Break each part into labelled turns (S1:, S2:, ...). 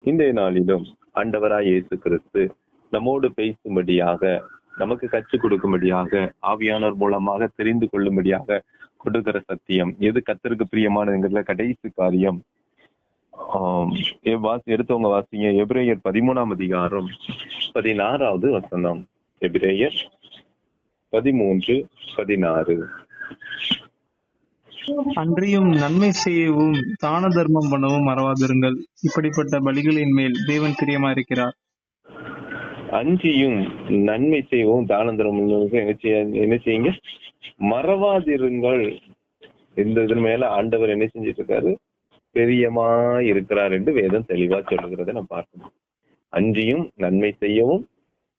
S1: இன்றைய நாளிலும் ஆண்டவராய் இயேசு கிறிஸ்து நம்மோடு பேசும்படியாக, நமக்கு கற்றுக் கொடுக்கும்படியாக, ஆவியானவர் மூலமாக தெரிந்து கொள்ளும்படியாக கொடுக்கிற சத்தியம் எது கர்த்தருக்கு பிரியமானதுங்கிறதுல கடைசி காரியம். எடுத்தவங்க வாசிங்க. எபிரேயர் 13ஆம் அதிகாரம் 16வது வசனம். எபிரேயர் 13:16.
S2: அன்றியும் நன்மை செய்யவும் தான தர்மம் பண்ணவும் மறவாதிருங்கள், இப்படிப்பட்ட பலிகளின் மேல் தேவன் பிரியமா இருக்கிறார்.
S1: அன்றியும் நன்மை செய்யவும் தான தர்மம் என்ன செய்யுங்க, மறவாதிருங்கள். இந்த இதன் மேல ஆண்டவர் என்ன செஞ்சிட்டு இருக்காரு, பிரியமா இருக்கிறார் என்று வேதம் தெளிவா சொல்லுகிறத நம்ம பார்க்கணும். அன்றியும் நன்மை செய்யவும்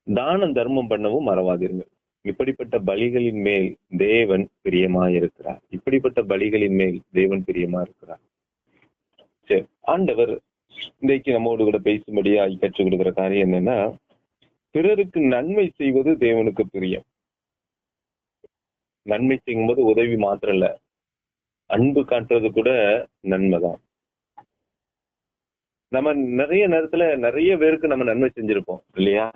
S1: தான தர்மம் பண்ணவும் மறவாதிருங்கள், இப்படிப்பட்ட பலிகளின் மேல் தேவன் பிரியமா இருக்கிறார். இப்படிப்பட்ட பலிகளின் மேல் தேவன் பிரியமா இருக்கிறார். சரி, ஆண்டவர் இன்றைக்கு நம்மோடு கூட பேசும்படியா கற்றுக் கொடுக்கிற காரியம் என்னன்னா, பிறருக்கு நன்மை செய்வது தேவனுக்கு பிரியம். நன்மை செய்யும் போது உதவி மாத்திரம் இல்ல, அன்பு காட்டுறது கூட நன்மைதான். நம்ம நிறைய நேரத்துல நிறைய பேருக்கு நம்ம நன்மை செஞ்சிருப்போம் இல்லையா?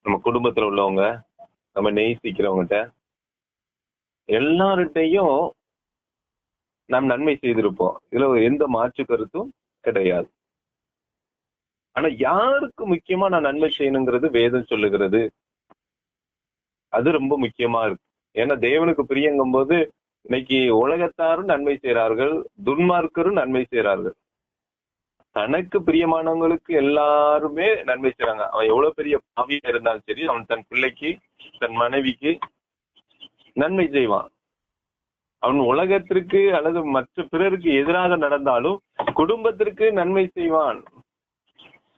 S1: நம்ம குடும்பத்துல உள்ளவங்க, நம்ம நேசிக்கிறவங்ககிட்ட எல்லார்கிட்டையும் நாம் நன்மை செய்திருப்போம். இதுல எந்த மாற்று கருத்தும் கிடையாது. ஆனா யாருக்கு முக்கியமா நான் நன்மை செய்யணுங்கிறது வேதம் சொல்லுகிறது. அது ரொம்ப முக்கியமா இருக்கு. ஏன்னா தேவனுக்கு பிரியங்கும் போது இன்னைக்கு உலகத்தாரும் நன்மை செய்யறார்கள், துன்மார்க்கரும் நன்மை செய்யறார்கள். தனக்கு பிரியமானவங்களுக்கு எல்லாருமே நன்மை செய்யறாங்க. அவன் எவ்வளவு பெரிய பாவியா இருந்தாலும் சரி, அவன் தன் பிள்ளைக்கு, தன் மனைவிக்கு நன்மை செய்வான். அவன் உலகத்திற்கு அல்லது மற்ற பிறருக்கு எதிராக நடந்தாலும் குடும்பத்திற்கு நன்மை செய்வான்.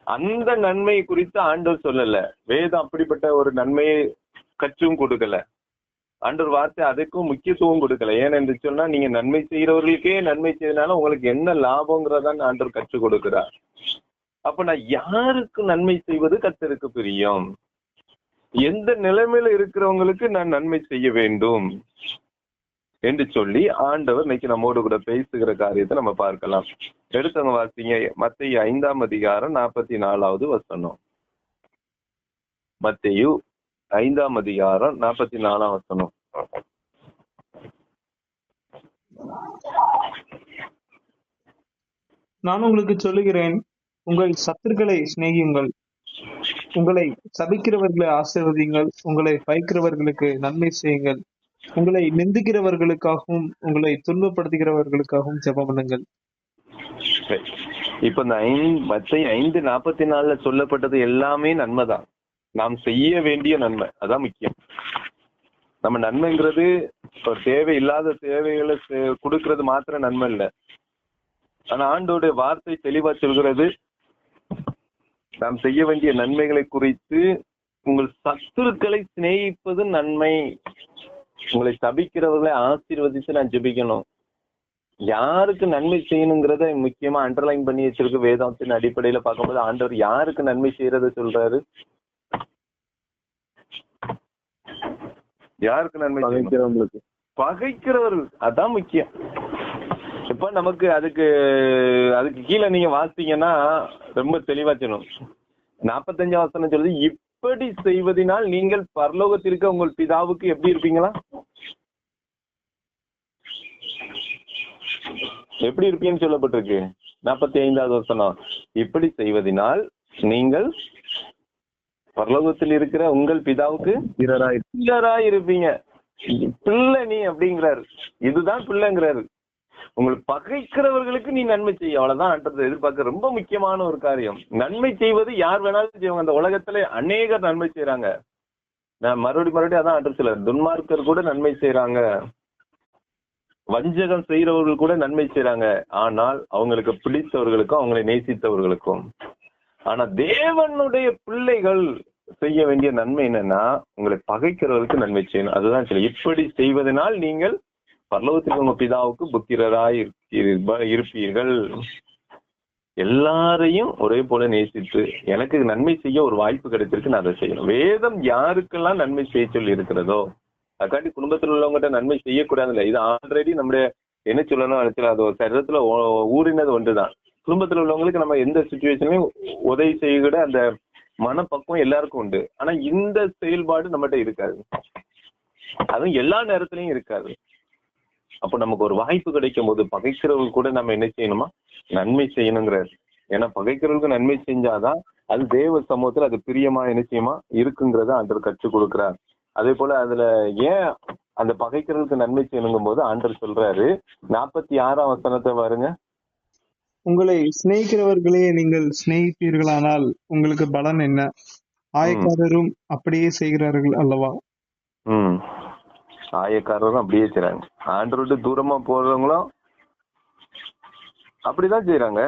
S1: அந்த நன்மை குறித்து ஆண்டவர் சொல்லல. வேதம் அப்படிப்பட்ட ஒரு நன்மையை கற்றும் கொடுக்கல. ஆண்டவர் வார்த்தை அதுக்கும் முக்கியத்துவம் கொடுக்கல. ஏனென்று சொன்னா, நீங்க நன்மை செய்யறவர்களுக்கே நன்மை செய்யறதுனால உங்களுக்கு என்ன லாபங்கிறதான் ஆண்டவர் கற்றுக் கொடுக்கிறார். அப்ப நான் யாருக்கு நன்மை செய்வது கர்த்தருக்கு பிரியம், எந்த நிலைமையில இருக்கிறவங்களுக்கு நான் நன்மை செய்ய வேண்டும் என்று சொல்லி ஆண்டவர் இன்னைக்கு நம்மோடு கூட பேசுகிற காரியத்தை நம்ம பார்க்கலாம். எடுத்தவங்க வாசிங்க. மத்தேயு 5ஆம் அதிகாரம் 44வது வசனம். மத்தேயு 5ஆம் அதிகாரம் 44ஆம் வசனம்.
S2: நான் உங்களுக்கு சொல்லுகிறேன், உங்கள் சத்துருக்களை சிநேகியுங்கள், உங்களை சபிக்கிறவர்களை ஆசீர்வதியுங்கள், உங்களை பகைக்கிறவர்களுக்கு நன்மை செய்யுங்கள், உங்களை நிந்திக்கிறவர்களுக்காகவும் உங்களை துன்பப்படுத்துகிறவர்களுக்காகவும் ஜெபம் பண்ணுங்கள்.
S1: இப்ப இந்த மத்தேயு 5:44 சொல்லப்பட்டது எல்லாமே நன்மைதான். நாம் செய்ய வேண்டிய நன்மை, அதான் முக்கியம். நம்ம நன்மைங்கிறது ஒரு தேவையில்லாத தேவைகளை கொடுக்கறது மாத்திரம் நன்மை இல்லை. ஆனா ஆண்டோடைய வார்த்தை தெளிவா சொல்கிறது, நாம் செய்ய வேண்டிய நன்மைகளை குறித்து, உங்கள் சத்துருக்களை சிநேகிப்பது நன்மை, உங்களை சபிக்கிறவர்களை ஆசீர்வதித்து நான் ஜெபிக்கணும். யாருக்கு நன்மை செய்யணுங்கிறத முக்கியமா அண்டர்லைன் பண்ணி வச்சிருக்கு வேதத்தின் அடிப்படையில பார்க்கும்போது. ஆண்டவர் யாருக்கு நன்மை செய்யறத சொல்றாரு, யாருக்கு நன்மை செய்யறவங்களுக்கு, பகைக்கிறவர்கள், அதான் முக்கியம். இப்ப நமக்கு அதுக்கு கீழே நீங்க வாசிங்கன்னா ரொம்ப தெளிவா சொல்லணும். 45 வசனம் சொல்லுது, இப்படி செய்வதனால் நீங்கள் பரலோகத்திற்கு உங்கள் பிதாவுக்கு எப்படி இருப்பீங்களா, எப்படி இருப்பீங்கன்னு சொல்லப்பட்டிருக்கு. 45வது வசனம், இப்படி செய்வதனால் நீங்கள் பரலோகத்தில் இருக்கிற உங்கள் பிதாவுக்கு பிள்ளராய் இருப்பீங்க. பிள்ளை நீ அப்படிங்கிறாரு, இதுதான் பிள்ளைங்கிறாரு. உங்களுக்கு பகைக்கிறவர்களுக்கு நீ நன்மை செய்ய, அவ்வளவுதான் எதிர்பார்க்க. ரொம்ப முக்கியமான ஒரு காரியம். நன்மை செய்வது யார் வேணாலும் செய்வாங்க. அந்த உலகத்துல அநேகர் நன்மை செய்யறாங்க. நான் மறுபடியும் அதான் அட்ரஸ்ல, துன்மார்க்கர் கூட நன்மை செய்யறாங்க, வஞ்சகம் செய்யறவர்கள் கூட நன்மை செய்யறாங்க. ஆனால் அவங்களுக்கு பிடித்தவர்களுக்கும் அவங்களை நேசித்தவர்களுக்கும். ஆனா தேவனுடைய பிள்ளைகள் செய்ய வேண்டிய நன்மை என்னன்னா, உங்களை பகைக்கிறவர்களுக்கு நன்மை செய்யணும். அதுதான் சொல்லி, இப்படி செய்வதனால் நீங்கள் பரலோகத்தில் உங்க பிதாவுக்கு புத்திரராய் இருப்பீர்கள். எல்லாரையும் ஒரே போல நேசித்து எனக்கு நன்மை செய்ய ஒரு வாய்ப்பு கிடைச்சிருக்கு, நான் அதை செய்யணும். வேதம் யாருக்கெல்லாம் நன்மை செய்ய சொல்லி இருக்கிறதோ, அதுக்காண்டி குடும்பத்தில் உள்ளவங்ககிட்ட நன்மை செய்யக்கூடாதுல்ல. இது ஆல்ரெடி நம்முடைய என்ன சொல்லணும், அது ஒரு சரீரத்துல ஊறினது ஒன்றுதான். குடும்பத்துல உள்ளவங்களுக்கு நம்ம எந்த சுச்சுவேஷன்லயும் உதவி செய்கிற அந்த மனப்பக்குவம் எல்லாருக்கும் உண்டு. ஆனா இந்த செயல்பாடு நம்மகிட்ட இருக்காது, அதுவும் எல்லா நேரத்திலயும் இருக்காது. அப்போ நமக்கு ஒரு வாய்ப்பு கிடைக்கும் போது பகைக்கிறவங்க கூட நம்ம என்ன செய்யணுமா, நன்மை செய்யணுங்கிறாரு. ஏன்னா பகைக்கிறவங்களுக்கு நன்மை செஞ்சாதான் அது தேவ சமூகத்துல அது பிரியமா என்ன செய்யுமா இருக்குங்கிறத ஆண்டவர் கற்றுக் கொடுக்கிறார். அதே போல அதுல ஏன் அந்த பகைக்கிறவங்களுக்கு நன்மை செய்யணுங்கும் போது ஆண்டவர் சொல்றாரு, 46ஆம் வசனத்தை பாருங்க.
S2: உங்களை சிநேகிக்கிறவர்களே நீங்கள் சிநேகிப்பீர்களானால் உங்களுக்கு பலன் என்ன? ஆயக்காரரும் அப்படியே செய்கிறார்கள் அல்லவா?
S1: ஆயக்காரரும் அப்படியே செய்றாங்க. ஆண்டவர்கிட்ட தூரமா போறவங்களும் அப்படிதான் செய்யறாங்க.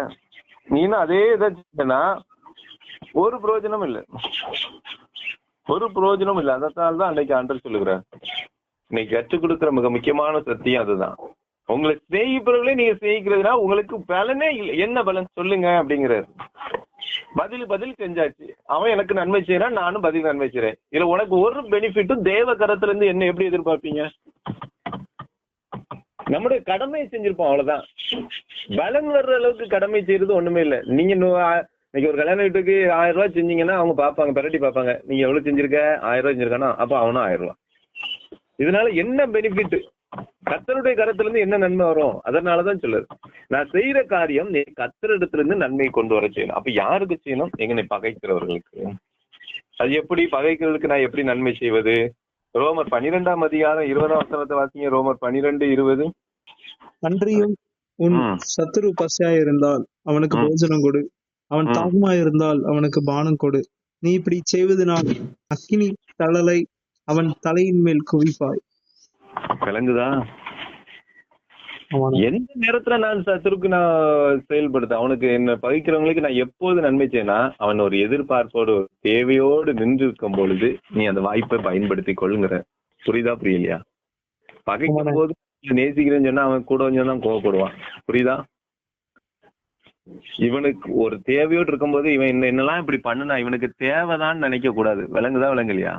S1: நீனும் அதே இதை செய்யனா ஒரு பிரயோஜனம் இல்லை, ஒரு பிரயோஜனம் இல்லை. அதனால்தான் அன்னைக்கு ஆண்டவர் சொல்லுகிறார், இன்னைக்கு கற்றுக் கொடுக்கிற மிக முக்கியமான சத்தியம் அதுதான். உங்களை சிநேகிப்பவர்களே நீங்க சிநேகிக்கிறதுனா உங்களுக்கு பலனே இல்லை. என்ன பலன் சொல்லுங்க அப்படிங்கிறாரு. பதில் செஞ்சாச்சு, அவன் எனக்கு நன்மை செய்யறான், நானும் பதில் நன்மை செய்யறேன். இதுல உனக்கு ஒரு பெனிஃபிட்டும் தேவ கரத்துல இருந்து என்ன எப்படி எதிர்பார்ப்பீங்க? நம்முடைய கடமையை செஞ்சிருப்போம், அவ்வளவுதான். பலன் வர்ற அளவுக்கு கடமை செய்யறது ஒண்ணுமே இல்லை. நீங்க இன்னைக்கு ஒரு கல்யாண வீட்டுக்கு 1000 ரூபாய் செஞ்சீங்கன்னா அவங்க பாப்பாங்க, பெரட்டி பாப்பாங்க, நீங்க எவ்வளவு செஞ்சிருக்க, 1000 ரூபாய் செஞ்சிருக்கானா, அப்ப அவனும் 1000 ரூபாய். இதனால என்ன பெனிஃபிட்? கர்த்தருடைய கரத்துல இருந்து என்ன நன்மை வரும்? அதனாலதான் சொல்லுது, நான் செய்யற காரியம் நீ கர்த்தரிடத்துல இருந்து நன்மை கொண்டு வர செய்யணும். அப்ப யாருக்கு செய்யணும்? எங்களை பகைக்கிறவர்களுக்கு. அது எப்படி பகைக்கிறவர்களுக்கு நான் எப்படி நன்மை செய்வது? ரோமர் 12ஆம் அதிகாரம் 20ஆம் வசனத்தை வாசிங்க. ரோமர் 12:20.
S2: அன்றியும் உன் சத்துரு பசியாய் இருந்தால் அவனுக்கு போஜனம் கொடு, அவன் தாகமாய் இருந்தால் அவனுக்கு பானம் கொடு. நீ இப்படி செய்வதனால் அக்கினி தழலை அவன் தலையின் மேல் குவிப்பாய்.
S1: விளங்குதா? எந்த நேரத்துல நான் சத்துருக்கு நான் செயல்படுத்த, அவனுக்கு என்ன பகைக்கிறவங்களுக்கு நான் எப்போது நன்மை செய்யனா, அவன் ஒரு எதிர்பார்ப்போடு தேவையோடு நின்று இருக்கும் பொழுது நீ அந்த வாய்ப்பை பயன்படுத்தி கொள்ளுங்கிற. புரியுதா புரியலையா? பகைக்கும் போது நேசிக்கிறேன்னு சொன்னா அவன் கூட கொஞ்சம் தான் கோவப்படுவான். புரியுதா? இவனுக்கு ஒரு தேவையோடு இருக்கும் போது இவன் என்னெல்லாம் இப்படி பண்ணுனா இவனுக்கு தேவைதான்னு நினைக்க கூடாது. விளங்குதா விளங்கலையா?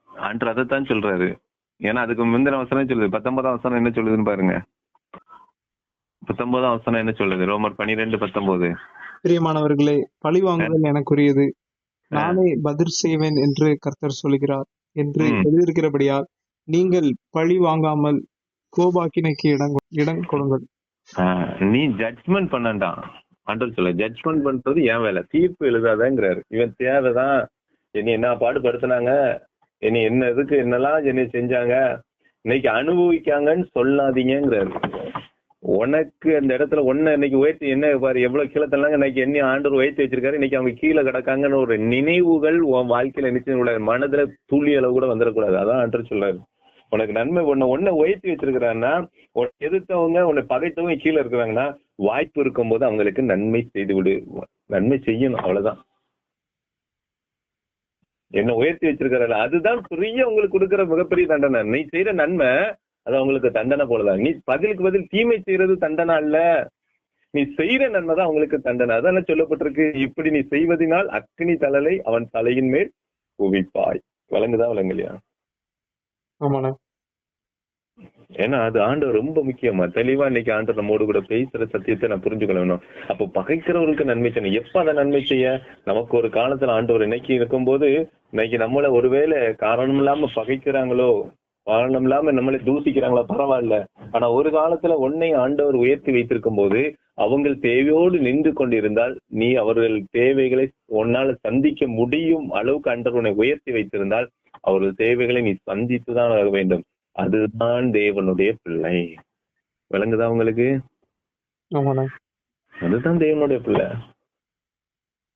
S1: ஆண்டவர் அதைத்தான் சொல்றாரு. ஏன்னா அதுக்கு முந்தின வசனம் சொல்லுது. 19ஆம் வசனம் என்ன சொல்லுதுன்னு பாருங்க. 19ஆம் வசனம் என்ன சொல்லுது? ரோமர் 12:19.
S2: பிரியமானவர்களே, பழி வாங்குதல் எனக்குரியது, நானே பதில் செய்வேன் என்று கர்த்தர் சொல்கிறார் என்று எழுதியிருக்கிறபடியால் நீங்கள் பழி வாங்காமல் கோபாக்கினைக்கு இடம் கொடுங்கள்.
S1: நீ ஜட்ஜ்மெண்ட் பண்ணண்டாம். ஆண்டவர் சொல்ல, ஜட்ஜ்மெண்ட் பண்றது என் வேலை, தீர்ப்பு எழுதாதங்கிறாரு. இவன் தேவைதான், என்னை என்ன பாடுபடுத்தினாங்க, என்னை என்ன இதுக்கு என்னெல்லாம் என்னை செஞ்சாங்க, இன்னைக்கு அனுபவிக்காங்கன்னு சொல்லாதீங்கிறாரு. உனக்கு அந்த இடத்துல ஒன்ன இன்னைக்கு உயர்த்தி என்ன பாரு, எவ்வளவு கீழே தள்ளாங்க, இன்னைக்கு என்ன ஆண்டவர் உயர்த்தி வச்சிருக்காரு, இன்னைக்கு அவங்க கீழே கிடக்காங்கன்னு ஒரு நினைவுகள் உன் வாழ்க்கையில நிச்சயம் மனதுல துளி அளவு கூட வந்துடக்கூடாது. அதான் ஆண்டவர் சொல்றாரு. உனக்கு நன்மை ஒன்ன உயர்த்தி வச்சிருக்கிறான்னா, எதிர்த்தவங்க உன்னை பகைத்தவங்க கீழே இருக்கிறாங்கன்னா வாய்ப்பு இருக்கும் போது அவங்களுக்கு நன்மை செய்து விடு. நன்மை செய்யணும், அவ்வளவுதான். என்ன உயர்த்தி வச்சிருக்கிறாரு, அதுதான் பெரிய உங்களுக்கு கொடுக்கிற மிகப்பெரிய தண்டனை. நீ செய்யற நன்மை அது அவங்களுக்கு தண்டனை போலதான். நீ பதிலுக்கு பதில் தீமை செய்யறது தண்டனை அல்ல, நீ செய்யற நன்மை தான் அவங்களுக்கு தண்டனை. அதான் சொல்லப்பட்டிருக்கு, இப்படி நீ செய்வதனால் அக்கினி தழலை அவன் தலையின் மேல் குவிப்பாய். விளங்குதா விளங்கலையா?
S2: ஆமாண்ணா.
S1: ஏன்னா அது ஆண்டவர் ரொம்ப முக்கியமா தெளிவா இன்னைக்கு ஆண்டவர் நம்மோடு கூட பேசுற சத்தியத்தை நான் புரிஞ்சுக்கணும். அப்போ பகைக்கிறவர்களுக்கு நன்மை செய்யணும். எப்ப அதை நன்மை செய்ய? நமக்கு ஒரு காலத்துல ஆண்டவர் இன்னைக்கு இருக்கும்போது, இன்னைக்கு நம்மள ஒருவேளை காரணம் இல்லாம பகைக்கிறாங்களோ, காரணம் இல்லாம நம்மளை தூசிக்கிறாங்களோ, பரவாயில்ல. ஆனா ஒரு காலத்துல உன்னை ஆண்டவர் உயர்த்தி வைத்திருக்கும் போது அவங்க தேவையோடு நின்று கொண்டிருந்தால், நீ அவர்கள் தேவைகளை உன்னால சந்திக்க முடியும் அளவுக்கு ஆண்டவர் உன்னை உயர்த்தி வைத்திருந்தால் அவர்கள் தேவைகளை நீ சந்தித்துதான் ஆக வேண்டும். அதுதான் தேவனுடைய பிள்ளை. விளங்குதா உங்களுக்கு? அதுதான் தேவனுடைய பிள்ளை.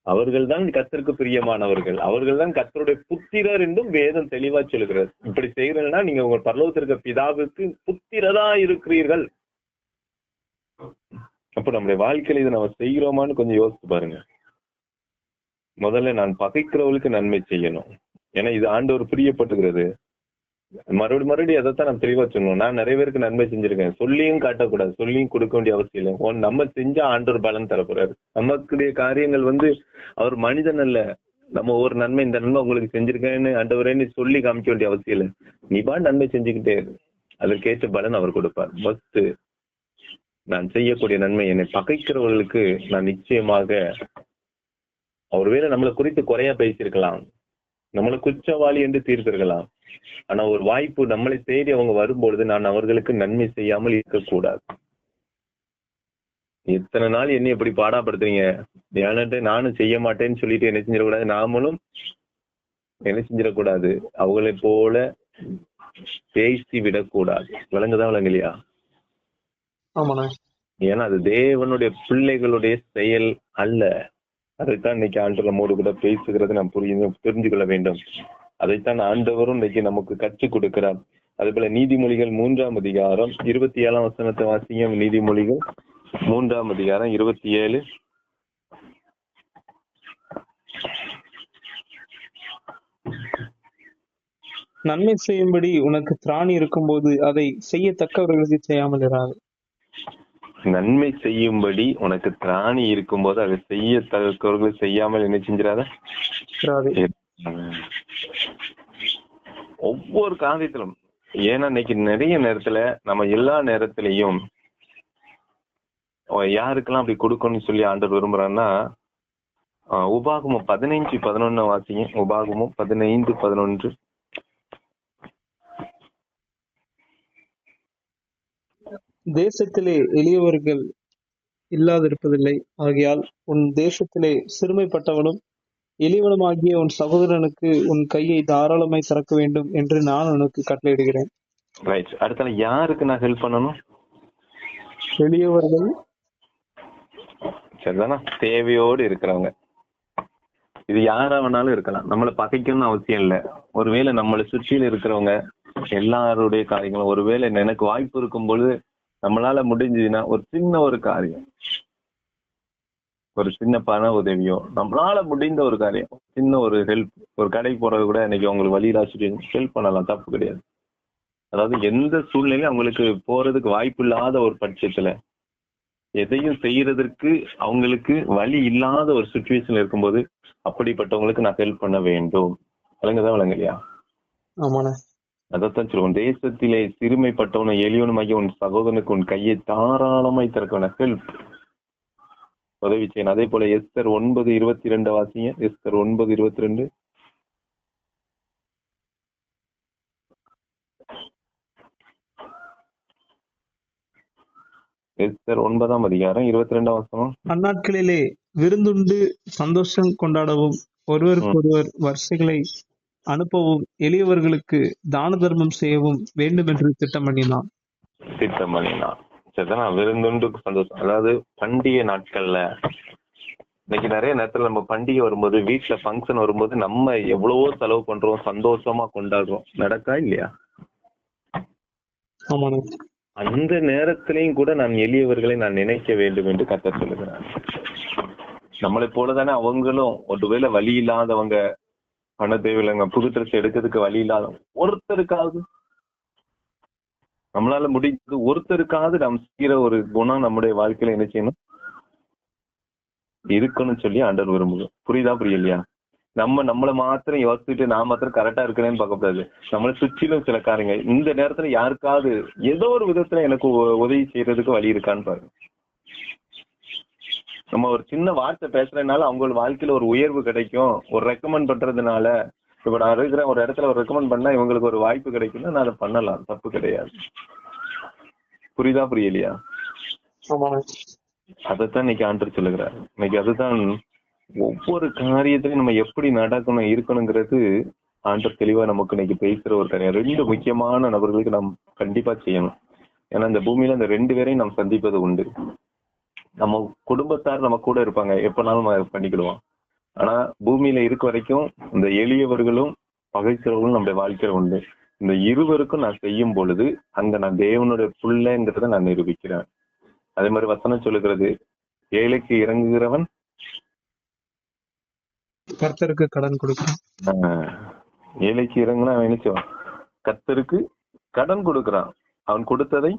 S1: அவர்கள் தான் கர்த்தருக்கு பிரியமானவர்கள், அவர்கள் தான் கர்த்தருடைய புத்திரர் என்றும் வேதம் தெளிவா சொல்லுகிறது. இப்படி செய்யறதுன்னா நீங்க உங்க பரலோகத்திற்கு பிதாவுக்கு புத்திரரா இருக்கிறீர்கள். அப்ப நம்முடைய வாழ்க்கையில இதை நம்ம செய்கிறோமான்னு கொஞ்சம் யோசிச்சு பாருங்க. முதல்ல நான் பகைக்கிறவர்களுக்கு நன்மை செய்யணும். ஏன்னா இது ஆண்டவர் பிரியப்பட்டுகிறது. மறுபடியும் அதைத்தான் நம்ம தெளிவா சொல்லணும். நான் நிறைய பேருக்கு நன்மை செஞ்சிருக்கேன், சொல்லியும் காட்டக்கூடாது, சொல்லியும் கொடுக்க வேண்டிய அவசியம் இல்லை. நம்ம செஞ்சா ஆண்டவர் பலன் தரப்போறாரு. நமக்குடைய காரியங்கள் அவர் மனிதன் அல்ல. நம்ம ஒரு நன்மை, இந்த நன்மை உங்களுக்கு செஞ்சிருக்கேன்னு ஆண்டவரேன்னு சொல்லி காமிக்க வேண்டிய அவசியம் இல்லை. நீ நன்மை செஞ்சுக்கிட்டே அதற்கேற்ற பலன் அவர் கொடுப்பார். ஃபர்ஸ்ட் நான் செய்யக்கூடிய நன்மை என்னை பகைக்கிறவர்களுக்கு நான் நிச்சயமாக, ஒருவேளை நம்மளை குறித்து குறையா பேசியிருக்கலாம், நம்மளை குற்றவாளி என்று தீர்த்திருக்கலாம். ஆனா ஒரு வாய்ப்பு நம்மளை தேடி அவங்க வரும்பொழுது நான் அவர்களுக்கு நன்மை செய்யாமல் இருக்கக்கூடாது. எத்தனை நாள் என்ன எப்படி பாடாப்படுத்துறீங்க, ஏன்ட்டு நானும் செய்ய மாட்டேன்னு சொல்லிட்டு என்ன செஞ்சிடக்கூடாது, நாமளும் என்ன செஞ்சிடக்கூடாது, அவங்களை போல பேசி விடக்கூடாது. விளங்குதான் விளங்கலையா?
S2: ஆமாண்ணா.
S1: ஏன்னா அது தேவனுடைய பிள்ளைகளுடைய செயல் அல்ல. அதைத்தான் இன்னைக்கு ஆண்டு நம்மோடு கூட பேசுகிறது நாம் தெரிஞ்சு கொள்ள வேண்டும். அதைத்தான் ஆண்டவரும் இன்னைக்கு நமக்கு கற்றுக் கொடுக்கிறார். அதே போல நீதிமொழிகள் 3ஆம் அதிகாரம் 27ஆம் வசனத்தை வாசிங்க. நீதிமொழிகள் 3ஆம் அதிகாரம் 27.
S2: நன்மை செய்யும்படி உனக்கு திராணி இருக்கும்போது அதை செய்யத்தக்கவர்களுக்கு செய்யாமல் இராது.
S1: நன்மை செய்யும்படி உனக்கு திராணி இருக்கும்போது அதை செய்யத்தக்கவர்கள் செய்யாமல் என்ன செஞ்சிடாத. ஒவ்வொரு காரியத்திலும், ஏன்னா இன்னைக்கு நிறைய நேரத்துல நம்ம எல்லா நேரத்திலையும் யாருக்கெல்லாம் அப்படி கொடுக்கணும்னு சொல்லி ஆண்டவர் விரும்புறான்னா, உபாகமம் 15:11 வாசிங்க. உபாகமம் 15:11.
S2: தேசத்திலே எளியவர்கள் இல்லாதிருப்பதில்லை, ஆகையால் உன் தேசத்திலே சிறுமைப்பட்டவனும் எளியவனுமாகிய உன் சகோதரனுக்கு உன் கையை தாராளமாய் திறக்க வேண்டும் என்று நான் உனக்கு கட்டளையிடுகிறேன்.
S1: ரைட். அடுத்த யாருக்கு நான் ஹெல்ப் பண்ணணும்?
S2: எளியவர்கள்,
S1: சரிதானா? தேவையோடு இருக்கிறவங்க. இது யாரா வேணாலும் இருக்கலாம், நம்மளை பகைக்கணும்னு அவசியம் இல்லை. ஒருவேளை நம்மளை சுற்றில இருக்கிறவங்க எல்லாருடைய காரியங்களும், ஒருவேளை எனக்கு வாய்ப்பு இருக்கும் பொழுது நம்மளால முடிஞ்சதுன்னா ஒரு சின்ன ஒரு காரியம், ஒரு சின்ன பண உதவியோ, நம்மளால முடிந்த ஒரு காரியம், சின்ன ஒரு ஹெல்ப், ஒரு கடைக்கு போறது கூட இன்னைக்கு அவங்களுக்கு வழியில ஹெல்ப் பண்ணலாம், தப்பு கிடையாது. அதாவது எந்த சூழ்நிலையும் அவங்களுக்கு போறதுக்கு வாய்ப்பு இல்லாத ஒரு பட்சத்துல எதையும் செய்யறதற்கு அவங்களுக்கு வழி இல்லாத ஒரு சுச்சுவேஷன் இருக்கும்போது அப்படிப்பட்டவங்களுக்கு நான் ஹெல்ப் பண்ண வேண்டும். விளங்குதான் விளங்கலையா?
S2: ஆமாண்ணா.
S1: அதைத்தான் சொல்லுவோம், தேசத்திலே சிறுமைப்பட்டவனும் எளியவனுமாகிய உன் சகோதரனுக்கு உன் கையை தாராளமாய் திறக்கவன ஹெல்ப், உதவி செய்யணும். அதே போல எஸ்தர் 9:22 வாசிங்க. எஸ்தர் 9:22. எஸ்தர் 9ஆம் அதிகாரம் 22ஆம் வசனம்.
S2: அந்நாட்களிலே விருந்துண்டு சந்தோஷம் கொண்டாடவும் ஒருவருக்கொருவர் வரிசைகளை அனுப்பவும் எளியவர்களுக்கு தான தர்மம் செய்யவும் வேண்டும் என்று திட்டம் பண்ணினான்.
S1: சரிதான். விருந்துண்டு சந்தோஷம், அதாவது பண்டிகை நாட்கள்ல இன்னைக்கு நிறைய நேரத்துல நம்ம பண்டிகை வரும்போது, வீட்டுல ஃபங்க்ஷன் வரும்போது நம்ம எவ்வளவோ செலவு பண்றோம், சந்தோஷமா கொண்டாடுறோம். நடக்கா இல்லையா? அந்த நேரத்திலையும் கூட நான் எளியவர்களை நான் நினைக்க வேண்டும் என்று கர்த்தர் சொல்லுகிறார். நம்மளை போலதானே அவங்களும் ஒருவேளை வழி இல்லாதவங்க, பண தேவையில்லைங்க, புது ட்ரெஸ் எடுக்கிறதுக்கு வழி இல்லாதவங்க, ஒருத்தருக்காவது நம்மளால முடிஞ்சது ஒருத்தருக்காவது நாம் செய்கிற ஒரு குணம் நம்முடைய வாழ்க்கையில என்ன செய்யணும், இருக்கணும்னு சொல்லி ஆண்டவர் விரும்புகிறோம். புரியுதா புரியலையா? நம்மளை மாத்திரம் யோசிச்சுட்டு நான் மாத்திரம் கரெக்டா இருக்கிறேன்னு பார்க்கக்கூடாது. நம்மளை சுற்றிலும் சில காரியங்கள் இந்த நேரத்துல யாருக்காவது ஏதோ ஒரு விதத்துல எனக்கு உதவி செய்யறதுக்கு வழி இருக்கான்னு பாருங்க. நம்ம ஒரு சின்ன வார்த்தை பேசுறதுனால அவங்களோட வாழ்க்கையில ஒரு உயர்வு கிடைக்கும், ஒரு ரெக்கமெண்ட் பண்றதுனால, இப்ப நான் இருக்கிற ஒரு இடத்துல ஒரு ரெக்கமெண்ட் பண்ணா இவங்களுக்கு ஒரு வாய்ப்பு கிடைக்கும்னா நான் அதை பண்ணலாம், தப்பு கிடையாது. புரியுதா புரியலையா? அதைத்தான் இன்னைக்கு ஆண்டவர் சொல்லுகிறார். இன்னைக்கு அதுதான் ஒவ்வொரு காரியத்திலையும் நம்ம எப்படி நடக்கணும் இருக்கணுங்கிறது ஆண்டவர் தெளிவா நமக்கு இன்னைக்கு பேசுற ஒரு காரியம். 2 முக்கியமான நபர்களுக்கு நாம் கண்டிப்பா செய்யணும். ஏன்னா இந்த பூமியில இந்த 2 பேரையும் நாம் சந்திப்பது உண்டு. நம்ம குடும்பத்தார் நம்ம கூட இருப்பாங்க, எப்பனாலும் பண்ணிக்கிடுவோம். ஆனா பூமியில இருக்க வரைக்கும் இந்த எளியவர்களும் பகைக்கிறவர்களும் நம்முடைய வாழ்க்கையில உண்டு. இந்த இருவருக்கும் நான் செய்யும் பொழுது அங்க நான் தேவனுடைய பிள்ளைங்கிறத நான் நிரூபிக்கிறேன். அதே மாதிரி வசனம் சொல்லுகிறது, ஏழைக்கு இறங்குகிறவன்
S2: கர்த்தருக்கு கடன் கொடுக்கிறான்.
S1: ஏழைக்கு இறங்குனா அவன் நினைச்சுவான், கர்த்தருக்கு கடன் கொடுக்கிறான், அவன் கொடுத்ததை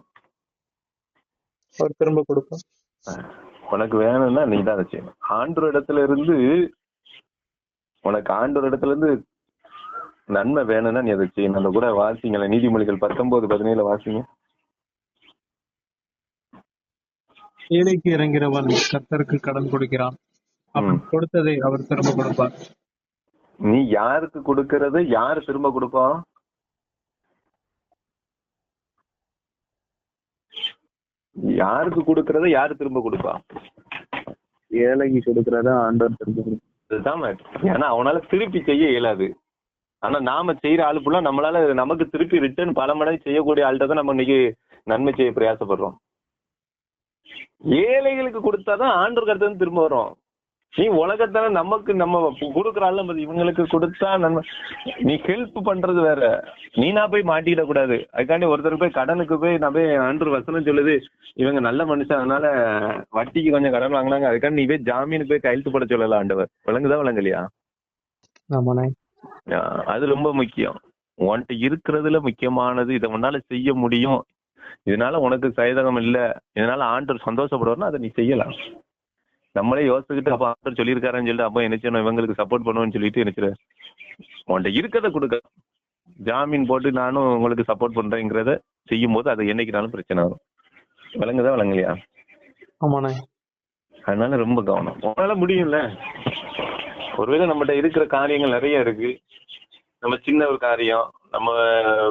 S2: அவர் திரும்ப கொடுப்பான்.
S1: உனக்கு வேணும்னா நீ தான் அதை செய்யணும். ஆண்டவர் இடத்துல இருந்து உனக்கு ஆண்டவர் இடத்துல இருந்து நன்மை வேணும்னா நீ அதை செய்யணும். அந்த கூட வாசிங்களேன், நீதிமொழிகள் 19:17 வாசிங்க.
S2: ஏழைக்கு இறங்கிறவன் கர்த்தருக்கு கடன் கொடுக்கிறான். அவன் கொடுத்ததை அவர் திரும்ப கொடுப்பார்.
S1: நீ யாருக்கு கொடுக்கறது யாரு திரும்ப கொடுப்பான்? யாருக்கு கொடுக்கறத யாரு திரும்ப கொடுப்பா?
S3: ஏழைக்கு கொடுக்கறத ஆண்டவர் திரும்ப கொடுப்பார்.
S1: இதுதான் matter. ஏன்னா அவனால திருப்பி செய்ய இயலாது. ஆனா நாம செய்யற ஆளு ஃபுல்லா நம்மளால நமக்கு திருப்பி ரிட்டர்ன் பல மடங்கு செய்யக்கூடிய ஆள்கிட்ட தான் நம்ம இன்னைக்கு நன்மை செய்ய பிரயாசப்படுறோம். ஏழைகளுக்கு கொடுத்தாதான் ஆண்டவர் கருத்து திரும்ப வரும். நீ உலகத்தால நமக்கு நம்ம கொடுக்குற ஆள் இவங்களுக்கு கொடுத்தா நன்மை. நீ ஹெல்ப் பண்றது வேற. நீ நான் போய் மாட்டிக்கிட கூடாது. அதுக்காண்டி ஒருத்தர் போய் கடனுக்கு போய் நான் போய் ஆண்டவர் வசனம் சொல்லுது இவங்க நல்ல மனுஷன் அதனால வட்டிக்கு கொஞ்சம் கடன் வாங்கினாங்க அதுக்காண்டி நீ போய் ஜாமீனுக்கு போய் கையெழுத்து போட சொல்லல ஆண்டவர். விளங்குதா விளங்கலையா? அது ரொம்ப முக்கியம். உன்கிட்ட இருக்கிறதுல முக்கியமானது இதை உன்னால செய்ய முடியும், இதனால உனக்கு சைதகம் இல்ல, இதனால ஆண்டவர் சந்தோஷப்படுவார்னா அதை நீ செய்யலாம். நம்மளே யோசிச்சுக்கிட்டு அப்ப ஆண்டவர் சொல்லியிருக்காருன்னு சொல்லிட்டு அப்ப என்ன செய்யணும், இவங்களுக்கு சப்போர்ட் பண்ணுவோம்னு சொல்லிட்டு நினைச்சிரு. உன்கிட்ட இருக்கிறத கொடுக்க ஜாமீன் போட்டு நானும் உங்களுக்கு சப்போர்ட் பண்றேங்கிறத செய்யும் போது அது என்னைக்குனாலும் பிரச்சனை வரும். விளங்குதா விளங்கலையா?
S2: ஆமாண்ணே.
S1: அதனால ரொம்ப கவனம். உன்னால முடியும்ல. ஒருவேளை நம்மகிட்ட இருக்கிற காரியங்கள் நிறைய இருக்கு. நம்ம சின்ன ஒரு காரியம் நம்ம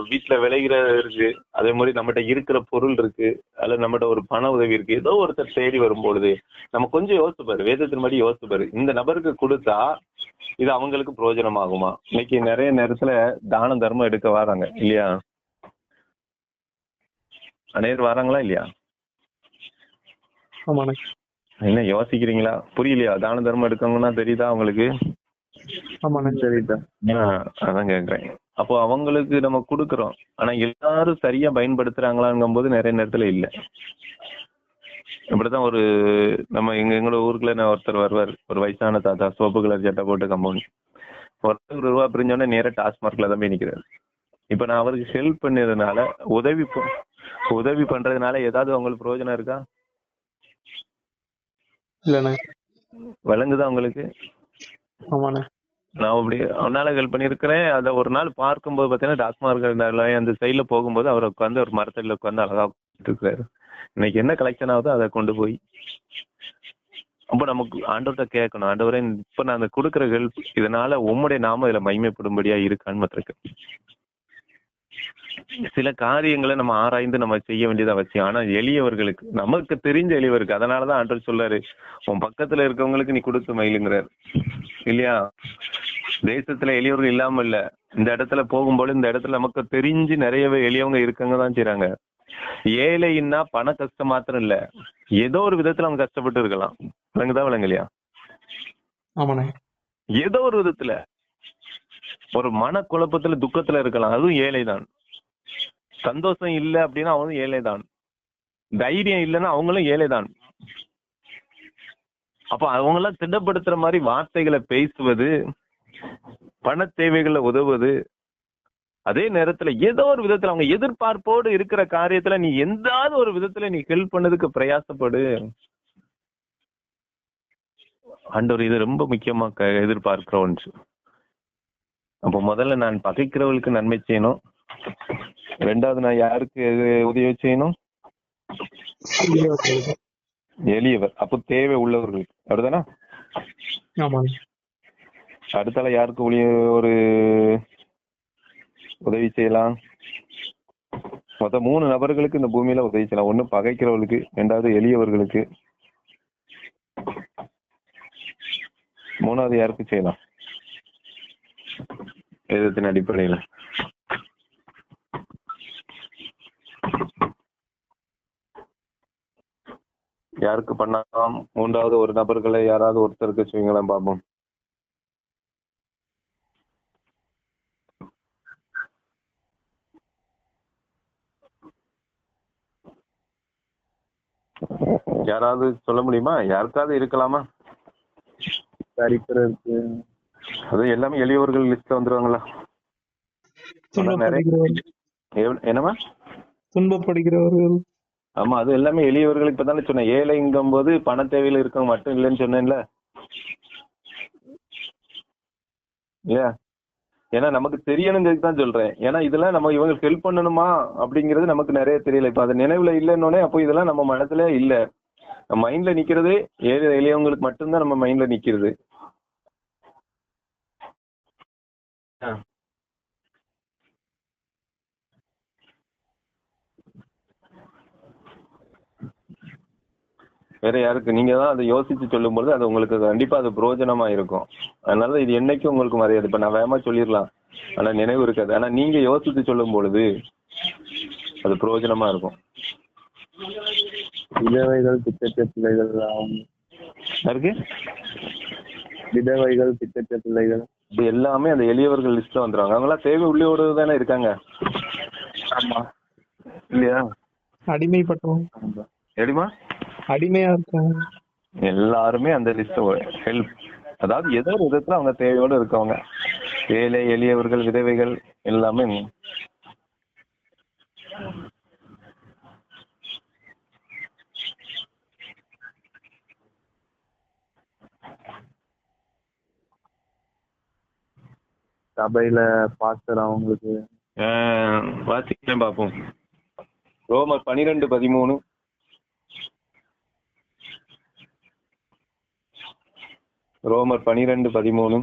S1: வீட்டுல விளைகிற இருக்கு, அதே மாதிரி நம்மகிட்ட இருக்கிற பொருள் இருக்கு, அல்லது நம்மகிட்ட ஒரு பண உதவி இருக்கு, ஏதோ ஒருத்தர் தேடி வரும்பொழுது நம்ம கொஞ்சம் யோசிச்சு பாரு, வேதத்தின் மாதிரி யோசிச்சு பாரு, இந்த நபருக்கு கொடுத்தா இது அவங்களுக்கு பிரயோஜனமாகுமா? இன்னைக்கு நிறைய நேரத்துல தான தர்மம் எடுக்க வராங்க இல்லையா? அநேகர் வராங்களா இல்லையா? என்ன யோசிக்கிறீங்களா? புரியலையா? தான தர்மம் எடுக்கணும்னா தெரியுதா அவங்களுக்கு? அதான் கேக்குறேன். அப்போ அவங்களுக்கு நம்ம கொடுக்கறோம், ஆனா எல்லாரும் சரியா பயன்படுத்துறாங்களாங்கும் போது நிறைய நேரத்துல இல்ல. இப்படிதான் ஒரு நம்ம எங்களோட ஊருக்குள்ள ஒருத்தர் வருவார், ஒரு வயசான தாத்தா, சோப்பு கலர் சட்டை போட்டு கம்பவுண்ட், ஒருத்தர் ரூபா பிரிஞ்சோடனே நேர டாஸ்மார்க்ல தான் போய் நிக்கிறாரு. இப்ப நான் அவருக்கு ஹெல்ப் பண்ணதுனால உதவி பண்றதுனால ஏதாவது அவங்களுக்கு பிரயோஜனம் இருக்கா? விளங்குதா உங்களுக்கு? நான் அப்படி அவனால ஹெல்ப் பண்ணிருக்கிறேன். அதை ஒரு நாள் பார்க்கும்போது பாத்தீங்கன்னா டாஸ்மார்க் அந்த சைட்ல போகும்போது அவர் உட்காந்து ஒரு மரத்தடியில உட்காந்து அழகா இருக்காரு. இன்னைக்கு என்ன கலெக்ஷன் ஆகுதோ அதை கொண்டு போய் அப்போ நமக்கு ஆண்டவர்கிட்ட கேட்கணும், ஆண்டவரே இப்ப நான் அந்த கொடுக்குற ஹெல்ப் இதனால உம்முடைய நாம இதுல மகிமைப்படும்படியா இருக்கான்னு இருக்கு. சில காரியங்களை நம்ம ஆராய்ந்து நம்ம செய்ய வேண்டியது அவசியம். ஆனா எளியவர்களுக்கு, நமக்கு தெரிஞ்ச எளியவருக்கு, அதனாலதான் ஆண்டவர் சொல்றாரு உன் பக்கத்துல இருக்கவங்களுக்கு நீ கொடுத்து மயிலுங்கிறார் இல்லையா? தேசத்துல எளியவர்கள் இல்லாம இல்ல, இந்த இடத்துல போகும்போது இந்த இடத்துல நமக்கு தெரிஞ்சு நிறையவே எளியவங்க இருக்கங்க தான் செய்றாங்க. ஏழைன்னா பண கஷ்டம் மாத்திரம் இல்ல, ஏதோ ஒரு விதத்துல அவங்க கஷ்டப்பட்டு இருக்கலாம். விளங்குதா விளங்கலையா? ஏதோ ஒரு விதத்துல ஒரு மன குழப்பத்துல துக்கத்துல இருக்கலாம், அதுவும் ஏழைதான். சந்தோஷம் இல்ல அப்படின்னா அவனும் ஏழைதான். தைரியம் இல்லைன்னா அவங்களும் ஏழைதான். அப்ப அவங்க எல்லாம் திடப்படுத்துற மாதிரி வார்த்தைகளை பேசுவது, பண தேவைகளை உதவுவது, அதே நேரத்துல ஏதோ ஒரு விதத்துல அவங்க எதிர்பார்ப்போடு இருக்கிற காரியத்துல நீ எந்தாவது ஒரு விதத்துல நீ ஹெல்ப் பண்ணதுக்கு பிரயாசப்படு. ஆண்டவர் இது ரொம்ப முக்கியமா எதிர்பார்க்கிற ஒன்று. அப்போ முதல்ல நான் பகைக்கிறவர்களுக்கு நன்மை செய்யணும், ரெண்டாவது நான் யாருக்கு உதவி செய்யணும்? எளியவர், அப்போ தேவை உள்ளவர்களுக்கு. அப்படிதானா? அடுத்தால யாருக்கு ஒரு உதவி செய்யலாம்? மொத்தம் 3 நபர்களுக்கு இந்த பூமியில உதவி செய்யலாம். ஒண்ணு பகைக்கிறவர்களுக்கு, ரெண்டாவது எளியவர்களுக்கு, மூணாவது யாருக்கு செய்யலாம்? வேதத்தின் அடிப்படையில யாருக்கு பண்ணலாம்? மூன்றாவது ஒரு நபர்களை யாராவது ஒருத்தருக்கு செய்யுங்களா பாப்போம். யாராவது சொல்ல முடியுமா? யாருக்காவது இருக்கலாமா? அது எல்லாமே எளியவர்கள் லிஸ்ட்ல வந்துருவாங்களா? என்னமா?
S2: துன்பப்படுகிறவர்கள்.
S1: ஆமா, அது எல்லாமே எளியவர்களுக்கு. இப்பதானே சொன்னேன், ஏழைங்கும் போது பண தேவையில இருக்க மட்டும் இல்லைன்னு சொன்னேன்ல. இல்லையா? ஏன்னா நமக்கு தெரியணுங்கிறதுக்கு தான் சொல்றேன். ஏன்னா இதெல்லாம் நம்ம இவங்க ஹெல்ப் பண்ணணுமா அப்படிங்கிறது நமக்கு நிறைய தெரியல. இப்ப அது நினைவுல இல்லைன்னொடனே அப்போ இதெல்லாம் நம்ம மனசுல இல்ல. மைண்ட்ல நிக்கிறதே ஏழை எளியவங்களுக்கு மட்டும்தான் நம்ம மைண்ட்ல நிக்கிறது. வேற யாருக்கு? நீங்க தான் அதை யோசிச்சு சொல்லும் பொழுது அது உங்களுக்கு கண்டிப்பா அது பிரயோஜனமா இருக்கும். அதனால இது என்னைக்கும் உங்களுக்கு மரியாதை. இப்ப நான் வேகமா சொல்லிடலாம், ஆனா நினைவு இருக்காது. ஆனா நீங்க யோசிச்சு சொல்லும் பொழுது அது பிரயோஜனமா இருக்கும்.
S3: விதவைகள் திட்டற்ற பிள்ளைகள்
S1: யாருக்கு?
S3: விதவைகள் திட்டற்ற பிள்ளைகள்
S1: இது எல்லாமே அந்த எளியவர்கள் லிஸ்ட்ல வந்துருவாங்க. அவங்க எல்லாம் தேவை உள்ளோடு தானே இருக்காங்க.
S3: ஆமா
S1: இல்லையா?
S2: அடிமைப்பட்டவங்க,
S1: எப்படிமா
S2: அடிமையா இருக்காங்க,
S1: எல்லாருமே அந்த லிஸ்ட் ஹெல்ப், அதாவது ஏதோ ஒரு விதத்துல அவங்க தேவையோடு இருக்கவங்க, ஏழை எளியவர்கள் விதவைகள் எல்லாமே.
S3: சபையில பாஸ்டர் அவங்களுக்கு
S1: வாசிக்கிறேன் பார்ப்போம். ரோமர் 12:13. ரோமர் 12:13.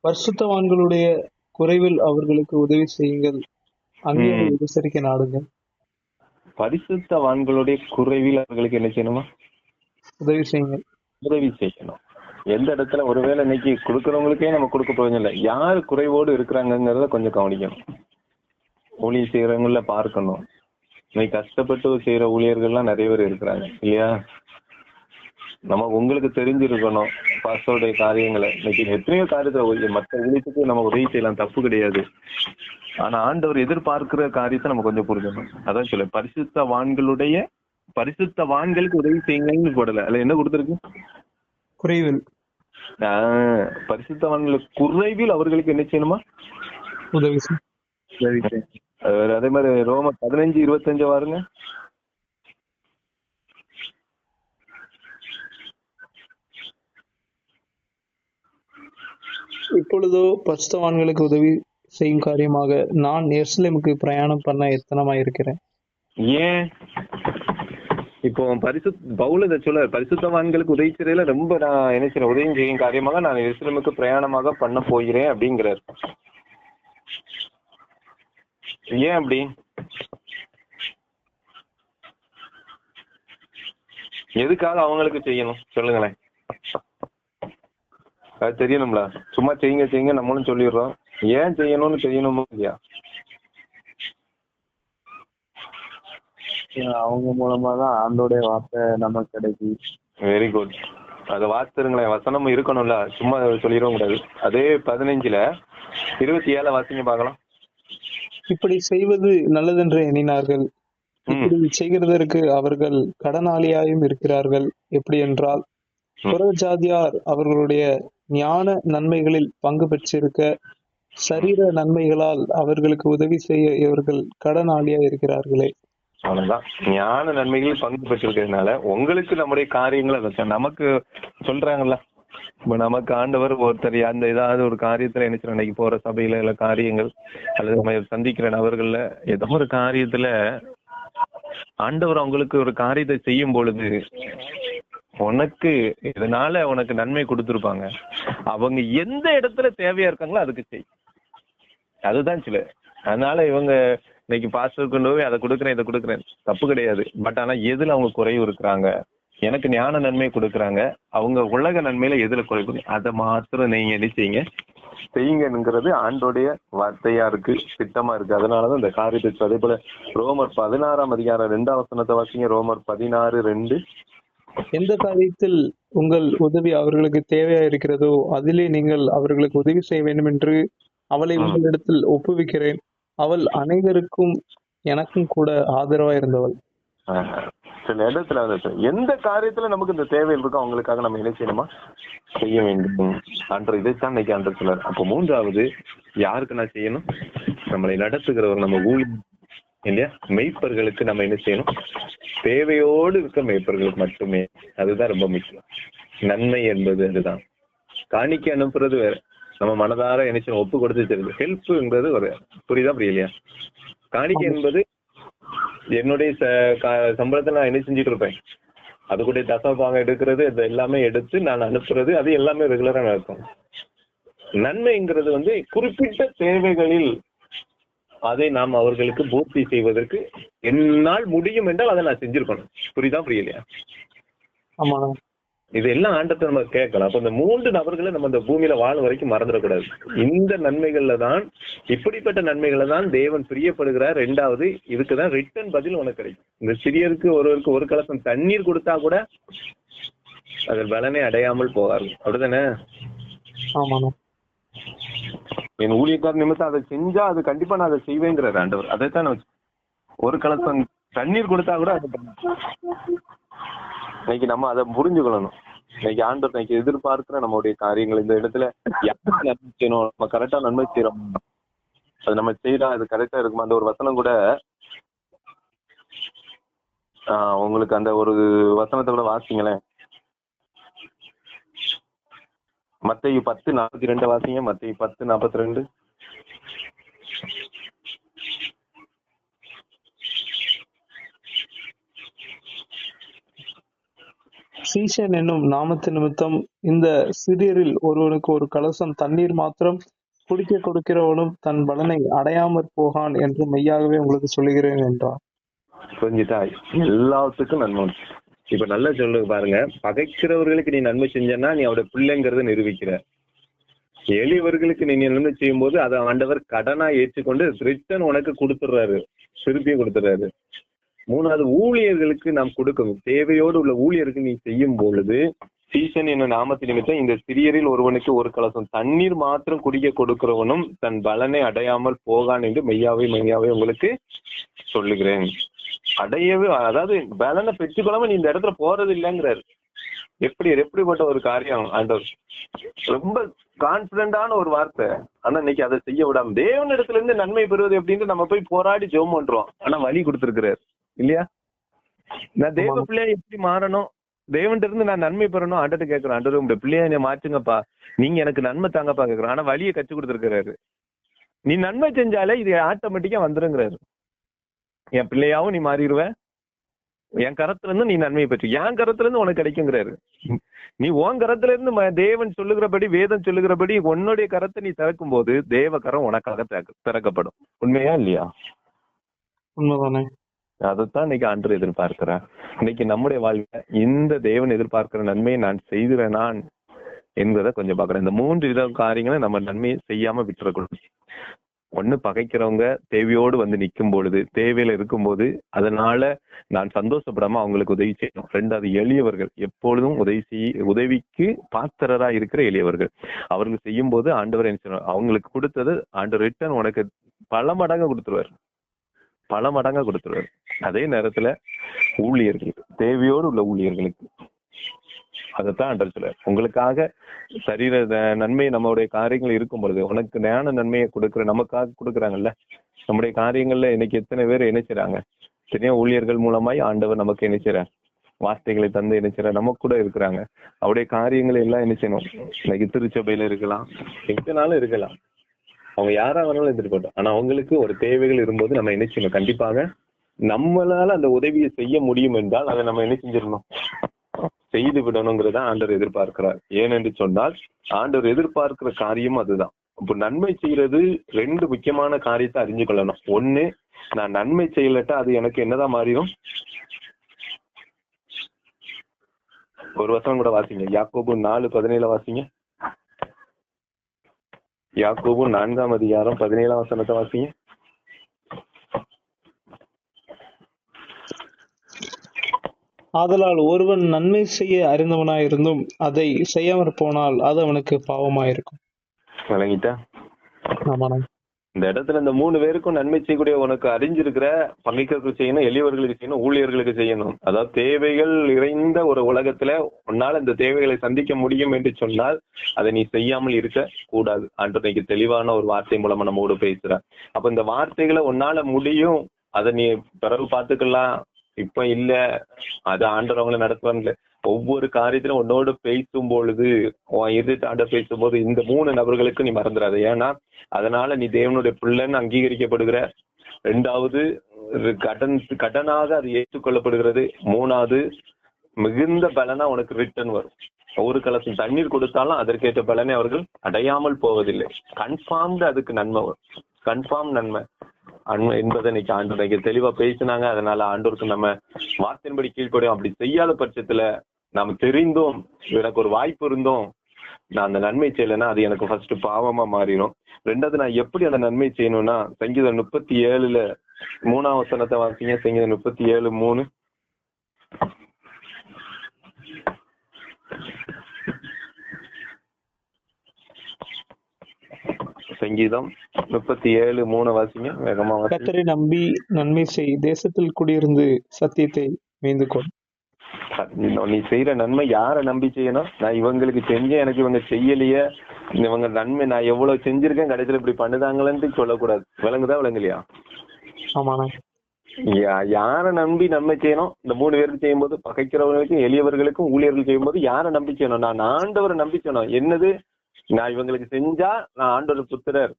S2: பரிசுத்தவான்களுடைய குறைவில் அவர்களுக்கு உதவி செய்யுங்கள், அங்கே உபசரிக்க நாடுங்கள்.
S1: பரிசுத்தவான்களுடைய குறைவில் அவர்களுக்கு என்ன செய்யணுமா?
S2: உதவி செய்யுங்கள்.
S1: உதவி செய்யணும். எந்த இடத்துல ஒருவேளை இன்னைக்கு கொடுக்கறவங்களுக்கே நம்ம கொடுக்க போறோம் இல்லை, யாரு குறைவோடு இருக்கிறாங்கிறத கொஞ்சம் கவனிக்கணும். ஊழியர் செய்யறவங்கள பார்க்கணும். இன்னைக்கு கஷ்டப்பட்டு செய்யற ஊழியர்கள்லாம் நிறைய பேர் இருக்கிறாங்க இல்லையா? நம்ம உங்களுக்கு தெரிஞ்சிருக்கணும் பாஸ்டருடைய காரியங்களை. இன்னைக்கு எத்தனையோ காரியத்துல மற்ற ஊழியத்துக்கு நம்ம உதவி செய்யலாம், தப்பு கிடையாது. ஆனா ஆண்டவர் எதிர்பார்க்கிற காரியத்தை நம்ம கொஞ்சம் புரிஞ்சுக்கணும். அதான் சொல்ல பரிசுத்தவான்களுக்கு உதவி செய்யுங்கன்னு போடல, அதுல என்ன கொடுத்துருக்கு?
S2: குறைவில்.
S1: பரிசுத்தவான்களுக்கு குறைவில் அவர்களுக்கு என்ன செய்யணுமா?
S2: உதவி.
S1: அதே மாதிரி ரோமர் 15:25 வாருங்க.
S2: இப்பொழுதோ பரிசுத்தவான்களுக்கு உதவி செய்யும் காரியமாக நான் எருசலேமுக்கு பிரயாணம் பண்ண எத்தனமாயிருக்கிறேன்.
S1: ஏன் இப்போ பவுல் சொல்ல பரிசுத்தவான்களுக்கு உதவி செய்யல ரொம்ப நான் என்ன செய்யறேன், உதவி செய்யும் காரியமாக நான் எருசலேமுக்கு பிரயாணமாக பண்ண போகிறேன் அப்படிங்கிறார். ஏன் அப்படி? எதுக்காக அவங்களுக்கு செய்யணும் சொல்லுங்களேன். அது தெரியணும்ல. சும்மா செய்யுங்க நம்மளும் சொல்லிடுறோம். ஏன் செய்யணும்னு தெரியணுமா இல்லையா?
S3: அவங்க மூலமா தான் ஆண்டோடைய வார்த்தை நமக்கு கிடைக்கும்.
S1: Very good. அதை வாசிருங்களேன். வசனம் இருக்கணும்ல, சும்மா சொல்லிடவும் கூடாது. அதே 15:27 வாசிங்க பார்க்கலாம்.
S2: இப்படி செய்வது நல்லதென்று எண்ணினார்கள். இப்படி செய்கிறதற்கு அவர்கள் கடனாளியாயும் இருக்கிறார்கள். எப்படி என்றால், புறஜாதியார் அவர்களுடைய ஞான நன்மைகளில் பங்கு பெற்றிருக்க சரீர நன்மைகளால் அவர்களுக்கு உதவி செய்ய இவர்கள் கடனாளியா இருக்கிறார்களே.
S1: அவ்வளவுதான். ஞான நன்மைகளில் பங்கு பெற்றிருக்கிறதுனால உங்களுக்கு நம்முடைய காரியங்களை நமக்கு சொல்றாங்கல்ல. இப்ப நமக்கு ஆண்டவர் ஒருத்தர் அந்த ஏதாவது ஒரு காரியத்துல என்ன அன்னைக்கு போற சபையில இல்ல காரியங்கள் அல்லது நம்ம சந்திக்கிற நபர்கள்ல ஏதோ ஒரு காரியத்துல ஆண்டவர் அவங்களுக்கு ஒரு காரியத்தை செய்யும் பொழுது உனக்கு இதனால உனக்கு நன்மை கொடுத்துருப்பாங்க. அவங்க எந்த இடத்துல தேவையா இருக்காங்களோ அதுக்கு செய். அதுதான் சில. அதனால இவங்க இன்னைக்கு பாஸ்டர் கொண்டு போய் அதை கொடுக்குறேன் இதை கொடுக்குறேன், தப்பு கிடையாது. பட் ஆனா எதுல அவங்க குறைவு இருக்கிறாங்க, எனக்கு ஞான நன்மை கொடுக்குறாங்க, அவங்க உலக நன்மையில எதுல குறைவு, அதை மாத்திரம் நீங்க என்ன செய்யுங்கிறது ஆண்டோடைய வார்த்தையா இருக்கு, திட்டமா இருக்கு. அதனாலதான் இந்த காரியத்தை. அதே போல ரோமர் 16:2 வாசிங்க. ரோமர் 16:2.
S2: எந்த காரியத்தில் உங்கள் உதவி அவர்களுக்கு தேவையா இருக்கிறதோ அதிலே நீங்கள் அவர்களுக்கு உதவி செய்ய வேண்டும் என்று அவளை உங்களிடத்தில் ஒப்புவிக்கிறேன். அவள் அனைவருக்கும் எனக்கும் கூட ஆதரவா இருந்தவள்.
S1: சில இடத்துல எந்த காரியத்துல நமக்கு இந்த தேவைகள் இருக்கோ அவங்களுக்காக நம்ம என்ன செய்யணுமா செய்ய வேண்டும் அன்ற இதைத்தான் இன்னைக்கு அன்ற சொல்றாரு. அப்போ மூன்றாவது யாருக்கு நான் செய்யணும்? நம்மளை நடத்துகிறவர், நம்ம ஊழியர் இல்லையா, மெய்ப்பர்களுக்கு நம்ம என்ன செய்யணும்? தேவையோடு இருக்க மெய்ப்பர்களுக்கு மட்டுமே. அதுதான் ரொம்ப முக்கியம். நன்மை என்பது அதுதான். காணிக்கை அனுப்புறது வேற, நம்ம மனதார என்ன ஒப்பு கொடுத்து தெரியுது. ஹெல்ப்ங்கிறது ஒரு புரியுதா புரியலையா? காணிக்கை என்பது என்னுடைய சம்பளத்தை நான் என்ன செஞ்சுட்டு இருப்பேன், அது கூட தசமபாகம் எடுக்கிறது, இது எல்லாமே எடுத்து நான் அனுப்புறது, அது எல்லாமே ரெகுலரா நடக்கும். நன்மைங்கிறது குறிப்பிட்ட தேவைகளில் அதை நாம் அவர்களுக்கு பூர்த்தி செய்வதற்கு என்னால் முடியும் என்றால் அதை நான் செஞ்சிருக்கணும். புரியுதா புரியலையா? இதெல்லாம் ஆண்டத்தை நம்ம கேட்கலாம். அப்ப இந்த 3 நபர்களை நம்ம இந்த பூமியில வாழ வரைக்கும் மறந்துடக்கூடாது. இந்த நன்மைகள்ல தான், இப்படிப்பட்ட நன்மைகளை தான் தேவன் பிரியப்படுகிறார். 2வது, இதுக்குதான் ரிட்டர்ன் பதில் உனக்கு கிடைக்கும். இந்த சிறியருக்கு ஒருவருக்கு ஒரு கலசம் தண்ணீர் கொடுத்தா கூட அதில் பலனை அடையாமல் போவார்கள். அப்படிதானே? என் ஊழியக்கார நிமித்தம் அதை செஞ்சா அது கண்டிப்பா நான் அதை செய்வேங்கிறார் ஆண்டவர். அதைத்தான் ஒரு கலசம் தண்ணீர் கொடுத்தா கூட அது இன்னைக்கு நம்ம அதை புரிஞ்சுக்கொள்ளணும். இன்னைக்கு ஆண்டவர் இன்னைக்கு எதிர்பார்க்கிற நம்மளுடைய காரியங்கள் இந்த இடத்துல யாருக்கு நன்மை செய்யணும், நம்ம கரெக்டா நன்மை செய்யறோம், அது நம்ம செய்யறா அது கரெக்டா இருக்குமா? அந்த ஒரு வசனம் கூட உங்களுக்கு அந்த ஒரு வசனத்தை கூட வாசிங்களேன். மத்தேயு 10:42 வாசிங்க. மத்தேயு 10:42.
S2: சீஷன் என்னும் நாமத்து நிமித்தம் இந்த சிறியரில் ஒருவனுக்கு ஒரு கலசம் தண்ணீர் மாத்திரம் குடிக்க கொடுக்கிறவனும் தன் பலனை அடையாமற் போகான் என்று மெய்யாகவே உங்களுக்கு சொல்லுகிறேன் என்றார்.
S1: புரிஞ்சுட்டா? எல்லாத்துக்கும் நன்மை. இப்ப நல்லா சொல்லு பாருங்க, பகைக்கிறவர்களுக்கு நீ நன்மை செஞ்சன்னா நீ அவருடைய பிள்ளைங்கிறத நிரூபிக்கிற. எளியவர்களுக்கு நீ நன்மை செய்யும் போது அதை ஆண்டவர் கடனா ஏற்றுக்கொண்டு ரிட்டர்ன் உனக்கு கொடுத்துடுறாரு, திருப்பியும் கொடுத்துடுறாரு. 3வது, ஊழியர்களுக்கு நாம் கொடுக்கணும். தேவையோடு உள்ள ஊழியருக்கு நீ செய்யும் பொழுது சீசன் என்ன நாமத்து நிமித்தம் இந்த சிறியரில் ஒருவனுக்கு ஒரு கலசம் தண்ணீர் மாத்திரம் குடிக்க கொடுக்கிறவனும் தன் பலனை அடையாமல் போகான் என்று மெய்யாவே உங்களுக்கு சொல்லுகிறேன். அடையவே, அதாவது பலனை பெற்றுக்கொள்ளாம நீ இந்த இடத்துல போறது இல்லைங்கிறாரு. எப்படிப்பட்ட ஒரு காரியம் ஆண்டவர்! ரொம்ப கான்பிடண்டான ஒரு வார்த்தை. ஆனா இன்னைக்கு அதை செய்ய விடாம தேவன் இடத்துல இருந்து நன்மை பெறுவது எப்படின்னு நம்ம போய் போராடி ஜெபம் பண்றோம். ஆனா வழி கொடுத்திருக்கிறாரு இல்லையா? நான் தேவ பிள்ளைய எப்படி மாறணும், தேவன்கிட்ட இருந்து நான் நன்மை பெறணும் ஆண்டத்தை கேட்கிறேன். ஆண்டவர் உங்க பிள்ளைய என்னை மாற்றுங்கப்பா, நீங்க எனக்கு நன்மை தாங்கப்பா கேட்கிறேன். ஆனா வழியை கற்றுக் கொடுத்திருக்கிறாரு. நீ நன்மை செஞ்சாலே இது ஆட்டோமேட்டிக்கா வந்துருங்கிறாரு. என் பிள்ளையாவும் நீ மாறிடுவ, என் கரத்துல இருந்து நீ நன்மையை பெற்று என் கரத்துல இருந்து உனக்கு கிடைக்குங்கிறாரு. நீ உன் கரத்துல இருந்து தேவன் சொல்லுகிறபடி, வேதம் சொல்லுகிறபடி உன்னுடைய கரத்தை நீ திறக்கும் போது தேவ கரம் உனக்காக திறக்கப்படும். உண்மையா இல்லையா?
S2: உண்மைதானே?
S1: அதைத்தான் இன்னைக்கு ஆண்டவர் எதிர்பார்க்கிறேன். இன்னைக்கு நம்முடைய வாழ்க்கை இந்த தேவன் எதிர்பார்க்கிற நன்மையை நான் செய்கிறேன் நான் என்பதை கொஞ்சம் பாக்குறேன். இந்த 3 காரியங்களை நம்ம நன்மையை செய்யாம விட்டுறக்கூடாது. ஒண்ணு, பகைக்கிறவங்க தேவையோடு நிற்கும் பொழுது, தேவையில இருக்கும் போது அதனால நான் சந்தோஷப்படாம அவங்களுக்கு உதவி செய்யணும். 2வது, எளியவர்கள் எப்பொழுதும் உதவிக்கு பாத்திரரா இருக்கிற எளியவர்கள் அவர்கள் செய்யும் போது ஆண்டவர் என்ன செய்யணும், அவங்களுக்கு கொடுத்தது ஆண்டவர் ரிட்டர்ன் உனக்கு பல மடங்கா கொடுத்துருவார். அதே நேரத்துல ஊழியர்களுக்கு, தேவையோடு உள்ள ஊழியர்களுக்கு அதைத்தான் ஆண்டவர் சொல்றார். உங்களுக்காக சரீர நன்மை நம்மளுடைய காரியங்கள் இருக்கும் பொழுது உனக்கு ஞான நன்மையை கொடுக்குற, நமக்காக கொடுக்குறாங்கல்ல. நம்முடைய காரியங்கள்ல இன்னைக்கு எத்தனை பேர் என்ன செய்றாங்க? எத்தனையோ ஊழியர்கள் மூலமாய் ஆண்டவர் நமக்கு என்ன செய்றார், வார்த்தைகளை தந்து என்ன செய்றார், நமக்கு கூட இருக்கிறாங்க. அவருடைய காரியங்களை எல்லாம் என்ன செய்யணும். இன்னைக்கு திருச்சபையில இருக்கலாம், எங்கனாலும் இருக்கலாம், அவங்க யாரா வேணாலும் எதிர்பார்த்தோம். ஆனா அவங்களுக்கு ஒரு தேவைகள் இருக்கும்போது நம்ம என்ன செய்யணும், கண்டிப்பாக நம்மளால அந்த உதவியை செய்ய முடியும் என்றால் அதை நம்ம என்ன செஞ்சிடணும், செய்து விடணுங்கிறத ஆண்டவர் எதிர்பார்க்கிறார். ஏனென்று சொன்னால் ஆண்டவர் எதிர்பார்க்கிற காரியம் அதுதான். இப்போ நன்மை செய்யறது 2 முக்கியமான காரியத்தை அறிஞ்சு கொள்ளணும். 1, நான் நன்மை செய்யலட்டா அது எனக்கு என்னதான் மாறிடும். ஒரு வசனம் கூட வாசிங்க, யாக்கோபு 4:17 வாசிங்க. யாக்கோபு 4ஆம் அதிகாரம் 17ஆம் வசனத்தை வாசிங்க.
S2: ஆதலால் ஒருவன் நன்மை செய்ய அறிந்தவனாயிருந்தும் அதை செய்யாமற் போனால் அது அவனுக்கு பாவமாயிருக்கும்.
S1: விளங்கிட்டா? இந்த இடத்துல இந்த 3 பேருக்கும் நன்மை செய்யக்கூடிய உனக்கு அறிஞ்சிருக்கிற பகைக்கிறதுக்கு செய்யணும், எளியவர்களுக்கு செய்யணும், ஊழியர்களுக்கு செய்யணும். அதாவது தேவைகள் நிறைந்த ஒரு உலகத்துல உன்னால இந்த தேவைகளை சந்திக்க முடியும் என்று சொன்னால் அதை நீ செய்யாமல் இருக்க கூடாது. அன்றைக்கு தெளிவான ஒரு வார்த்தை மூலமா நம்மோடு பேசுற. அப்ப இந்த வார்த்தைகளை உன்னால முடியும், அதை நீ பிறகு பார்த்துக்கலாம், இப்ப இல்ல, அது ஆண்டவர் அவங்களை நடத்துவாங்க, ஒவ்வொரு காரியத்திலும் உன்னோடு பேசும் பொழுது, உன் இருட்டாண்ட பேசும்போது இந்த 3 நபர்களுக்கு நீ மறந்துடாத. ஏன்னா அதனால நீ தேவனுடைய பிள்ளைன்னு அங்கீகரிக்கப்படுகிற. 2வது கடனாக அது ஏற்றுக்கொள்ளப்படுகிறது. 3வது மிகுந்த பலனா உனக்கு ரிட்டர்ன் வரும். ஒரு கலசம் தண்ணீர் கொடுத்தாலும் அதற்கேற்ற பலனை அவர்கள் அடையாமல் போவதில்லை. கன்ஃபார்ம்டு அதுக்கு நன்மை வரும். கன்ஃபார்ம் நன்மை என்பதை இன்னைக்கு ஆண்டவர் தெளிவா பேசினாங்க. அதனால ஆண்டவருக்கு நம்ம வார்த்தையின்படி கீழ்ப்படியும். அப்படி செய்யாத பட்சத்துல நாம தெரிந்தோம், எனக்கு ஒரு வாய்ப்பு இருந்தோம், நான் அந்த நன்மை செய்யலைன்னா அது எனக்கு ஃபர்ஸ்ட் பாவமா மாறிடும். 2வது நான் எப்படி அந்த நன்மை செய்யணும்னா, சங்கீதம் 37 3ஆம் வசனத்தை வாசிங்க. சங்கீதம் 37:3. சங்கீதம் 37:3 வாசிங்க, வேகமா வாசிங்க.
S2: கர்த்தரை நம்பி நன்மை செய், தேசத்தில் குடியிருந்து சத்தியத்தை மேய்ந்து கொள்.
S1: நீ செய்யற நன்மை யாரை நம்பி செய்யணும்? நான் இவங்களுக்கு செஞ்சேன், எனக்கு இவங்க செய்யலையே, இவங்க நன்மை நான் எவ்வளவு செஞ்சிருக்கேன், கடைசியில் இப்படி பண்ணுதாங்களேன்னு சொல்லக்கூடாது. விளங்குதா விளங்கலையா?
S2: ஆமாண்ணா.
S1: யாரை நம்பி நன்மை செய்யணும்? இந்த 3 பேருக்கு செய்யும் போது, பகைக்கிறவர்களுக்கும் எளியவர்களுக்கும் ஊழியர்கள் செய்யும் போது யாரை நம்பி செய்யணும்? நான் ஆண்டவரை நம்பி செய்யணும். என்னது, நான் இவங்களுக்கு செஞ்சா நான் ஆண்டவர் புத்திரர்,